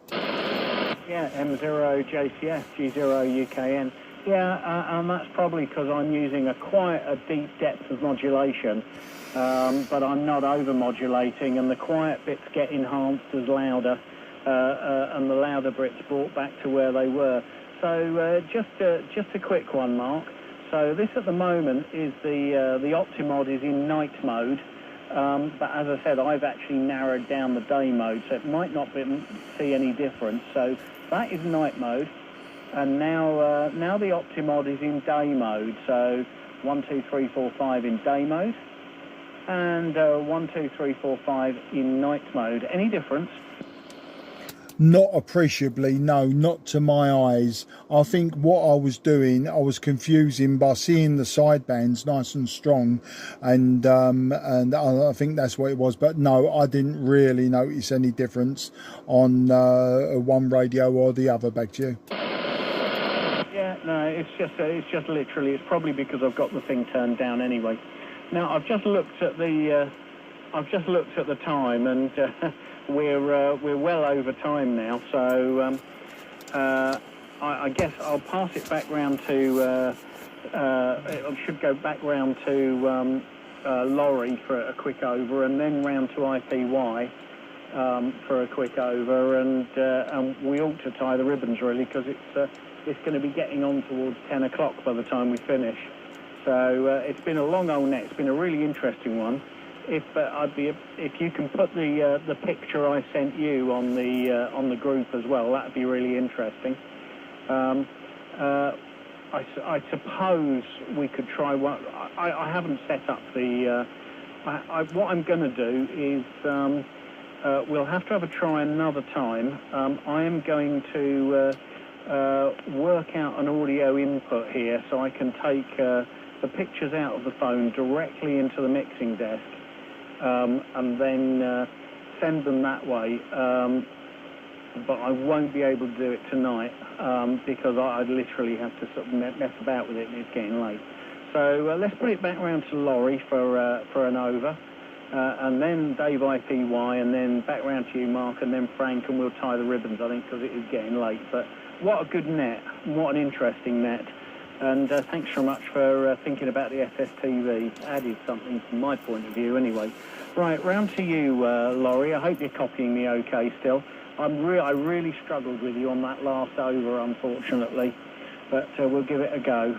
[SPEAKER 9] Yeah, M0JCF, G0UKN. Yeah, and that's probably because I'm using quite a deep depth of modulation, but I'm not over-modulating, and the quiet bits get enhanced as louder, and the louder bits brought back to where they were. So just a quick one, Mark. So this at the moment is the Optimod is in night mode, but as I said, I've actually narrowed down the day mode, so it might not see any difference. So that is night mode, and now the Optimod is in day mode. So 1, 2, 3, 4, 5 in day mode, and 1, 2, 3, 4, 5 in night mode. Any difference?
[SPEAKER 5] Not appreciably, no, not to my eyes. I think what I was doing, I was confusing by seeing the sidebands nice and strong, and I think that's what it was. But no, I didn't really notice any difference on one radio or the other. Back to you.
[SPEAKER 9] Yeah, no, it's just literally, it's probably because I've got the thing turned down anyway. Now I've just looked at the time, and we're well over time now, so I guess I'll pass it back round to I should go back round to Laurie for a quick over, and then round to IPY for a quick over, and we ought to tie the ribbons really, because it's going to be getting on towards 10 o'clock by the time we finish. So it's been a long old net. It's been a really interesting one. If you can put the picture I sent you on the group as well, that'd be really interesting. I suppose we could try one. I haven't set up the. What I'm going to do is we'll have to have a try another time. I am going to work out an audio input here so I can take the pictures out of the phone directly into the mixing desk and then send them that way. But I won't be able to do it tonight because I literally have to sort of mess about with it and it's getting late. So let's put it back round to Laurie for an over. And then Dave IPY, and then back round to you, Mark, and then Frank, and we'll tie the ribbons, I think, because it is getting late. But what a good net, what an interesting net. And thanks so much for thinking about the SSTV. Added something from my point of view, anyway. Right, round to you, Laurie. I hope you're copying me okay still. I really struggled with you on that last over, unfortunately. But we'll give it a go.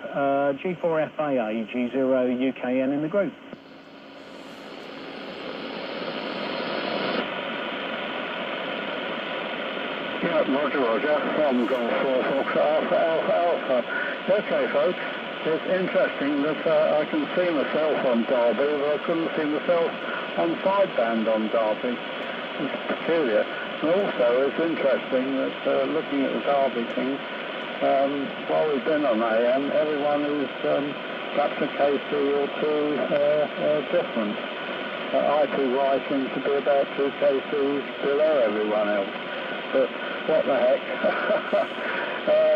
[SPEAKER 9] G4FAA, G0 UKN in the group.
[SPEAKER 2] Yeah, Roger, from Golf 4 Fox Alpha. Okay, folks, it's interesting that I can see myself on Derby, but I couldn't see myself on sideband on Derby. It's peculiar. And also, it's interesting that looking at the Derby thing, while we've been on AM, everyone is perhaps a KC or two different. IPY seems to be about 2 KCs below everyone else. But what the heck?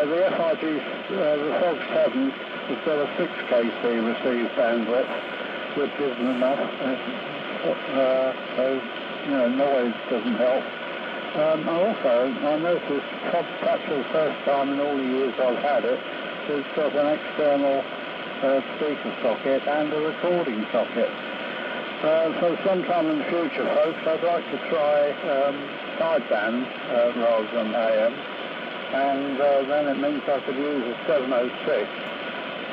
[SPEAKER 2] The FRG, the Fog 7 has got a 6 KC received bandwidth, which isn't enough. So, you know, noise doesn't help. I noticed, perhaps for the first time in all the years I've had it, it's got an external speaker socket and a recording socket. So sometime in the future, folks, I'd like to try sideband rather than AM, and then it means I could use a 706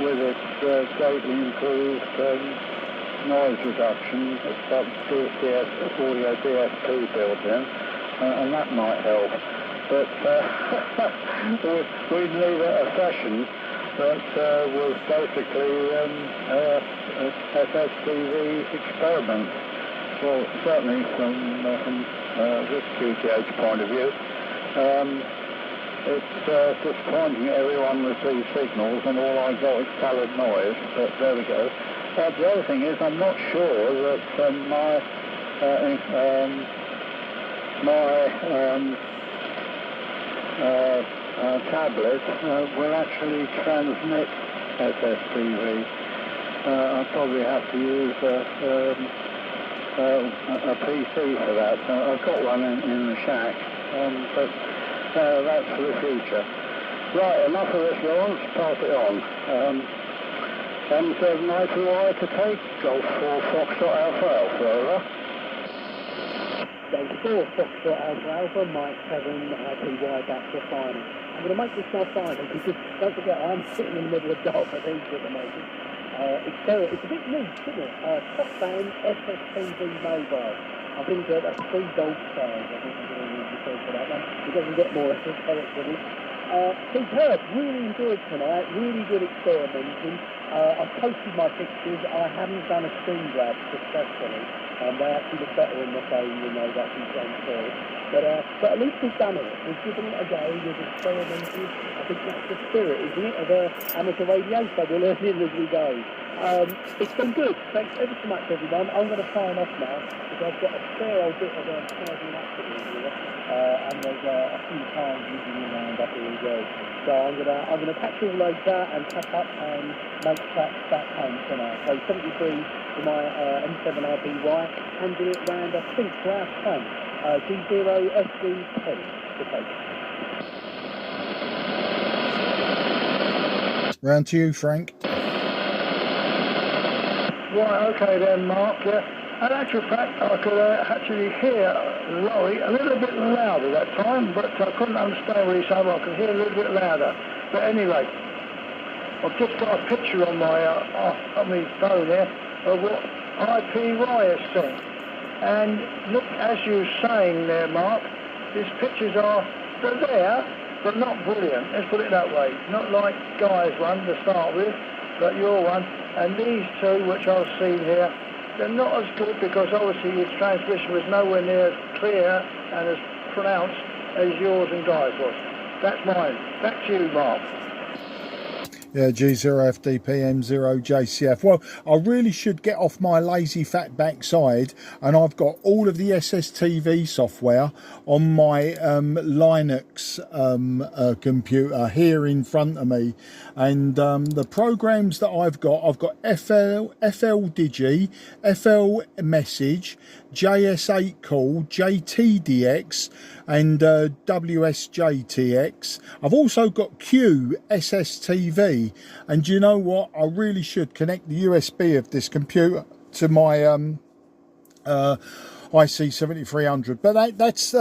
[SPEAKER 2] with its greatly improved noise reduction. It's got audio DSP built in, and that might help. But we'd need a session that was basically SSTV experiment. Well, certainly from this QTH point of view, it's disappointing everyone receives signals and all I got is coloured noise, but there we go. The other thing is I'm not sure that my tablet will actually transmit SSTV. I'll probably have to use a PC for that. I've got one in the shack, but that's for the future. Right, enough of this, Lawrence, pass it on. M7IPY to take, Golf 4 Foxtrot Alpha, over.
[SPEAKER 10] Golf 4 Foxtrot Alpha, Mike 7 IPY back to final. I'm going to make this my final because, don't forget, I'm sitting in the middle of Dartford Heath at the moment. It's a bit neat, isn't it? Top band SSTV mobile. I think that's 3 gold stars. I think I'm going to use the for that one. It doesn't get more esoteric than it. Superb. Really enjoyed tonight. Really good experimenting. I've posted my pictures. I haven't done a screen grab successfully. They actually look better in the phone than they've actually done first. But at least we've done it. We've given it a go. We've experimented. I think that's the spirit, isn't it, of amateur radio? So we're learning as we go. It's been good. Thanks ever so much, everyone. I'm going to sign off now because I've got a fair old bit of tidying up to do here. And there's a few cars moving around up here as well. So I'm gonna patch all those out and pack up and make tracks back home tonight. So 73 for my M7RBY, handing it round, I think, to our son, G0 SB10 to take.
[SPEAKER 5] Round to you, Frank.
[SPEAKER 11] Right, okay then, Mark. In actual fact, I could actually hear Laurie a little bit louder that time, but I couldn't understand what he said, but I could hear a little bit louder. But anyway, I've just got a picture on my phone here of what IPY has sent. And look, as you were saying there, Mark, these pictures they're there, but not brilliant. Let's put it that way. Not like Guy's one to start with, but your one. And these two, which I've seen here, they're not as good because obviously his transmission was nowhere near as clear and as pronounced as yours and Guy's was. That's mine. Back to you, Mark.
[SPEAKER 5] Yeah, G0FDP M0JCF. Well, I really should get off my lazy fat backside, and I've got all of the SSTV software on my Linux computer here in front of me, and the programs that I've got FL Digi, FL Message, JS8 Call, JTDX, and WSJTX. I've also got Q SSTV, and you know what? I really should connect the USB of this computer to my IC7300, but that's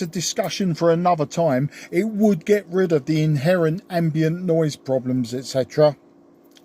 [SPEAKER 5] a discussion for another time. It would get rid of the inherent ambient noise problems, etc.,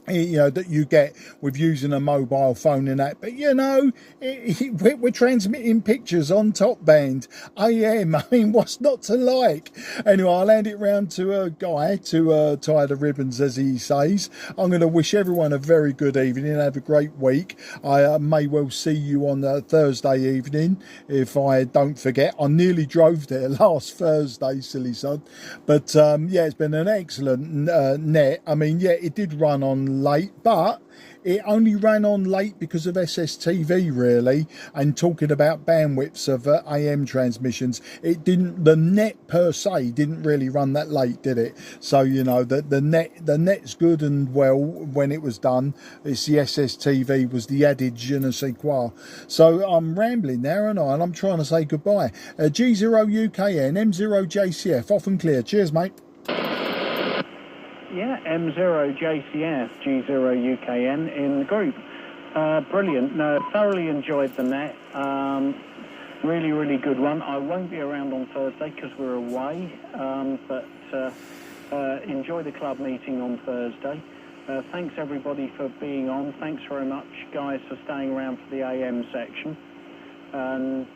[SPEAKER 5] you know, that you get with using a mobile phone and that. But you know, we're transmitting pictures on top band AM. I mean, what's not to like? Anyway, I'll hand it round to a guy to tie the ribbons, as he says. I'm going to wish everyone a very good evening and have a great week. I may well see you on Thursday evening if I don't forget. I nearly drove there last Thursday, silly sod. But yeah, it's been an excellent net. I mean, yeah, it did run on late, but it only ran on late because of SSTV, really, and talking about bandwidths of AM transmissions. It didn't, the net per se didn't really run that late, did it? So you know, the net's good and well when it was done. It's the SSTV was the added je ne sais quoi. So I'm rambling now, and I'm trying to say goodbye. G0UKN M0JCF off and clear. Cheers, mate.
[SPEAKER 9] Yeah, M0JCF, G0UKN in the group. Brilliant. No, thoroughly enjoyed the net. Really, really good one. I won't be around on Thursday because we're away, but enjoy the club meeting on Thursday. Thanks everybody for being on. Thanks very much, guys, for staying around for the AM section. And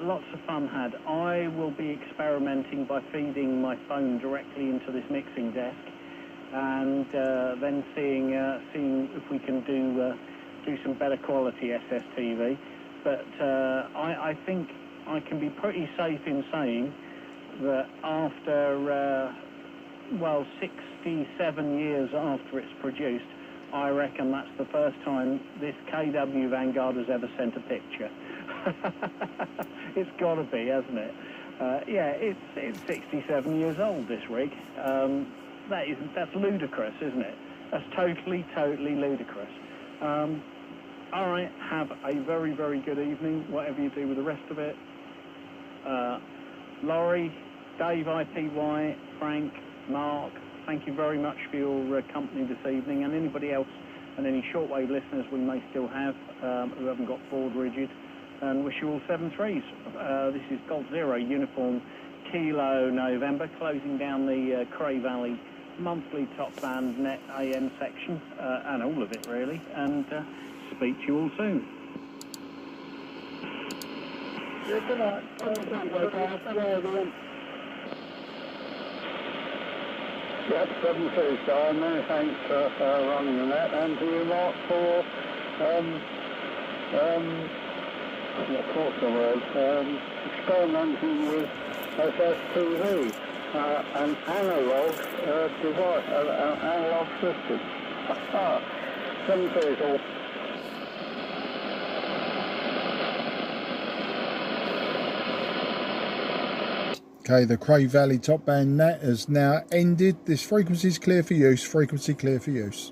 [SPEAKER 9] lots of fun had. I will be experimenting by feeding my phone directly into this mixing desk, and then seeing if we can do some better quality SSTV. But I think I can be pretty safe in saying that after 67 years after it's produced, I reckon that's the first time this KW Vanguard has ever sent a picture. It's got to be, hasn't it? Yeah, it's 67 years old, this rig. That's ludicrous, isn't it? That's totally ludicrous. All right, have a very, very good evening, whatever you do with the rest of it. Laurie, Dave IPY, Frank, Mark, thank you very much for your company this evening, and anybody else and any shortwave listeners we may still have who haven't got board rigid. And wish you all 7 3s. This is Golf Zero Uniform Kilo November, closing down the Cray Valley monthly top band net AM section, and all of it really, and speak to you all soon.
[SPEAKER 11] Yeah, good night.
[SPEAKER 2] Yep, 7 3 star. Many thanks for running the net, and to you, Mark, for of course I was, experimenting with SSTV, an analog device, an analog system. 7 3 all.
[SPEAKER 5] Okay, the Cray Valley top band net has now ended. This frequency is clear for use. Frequency clear for use.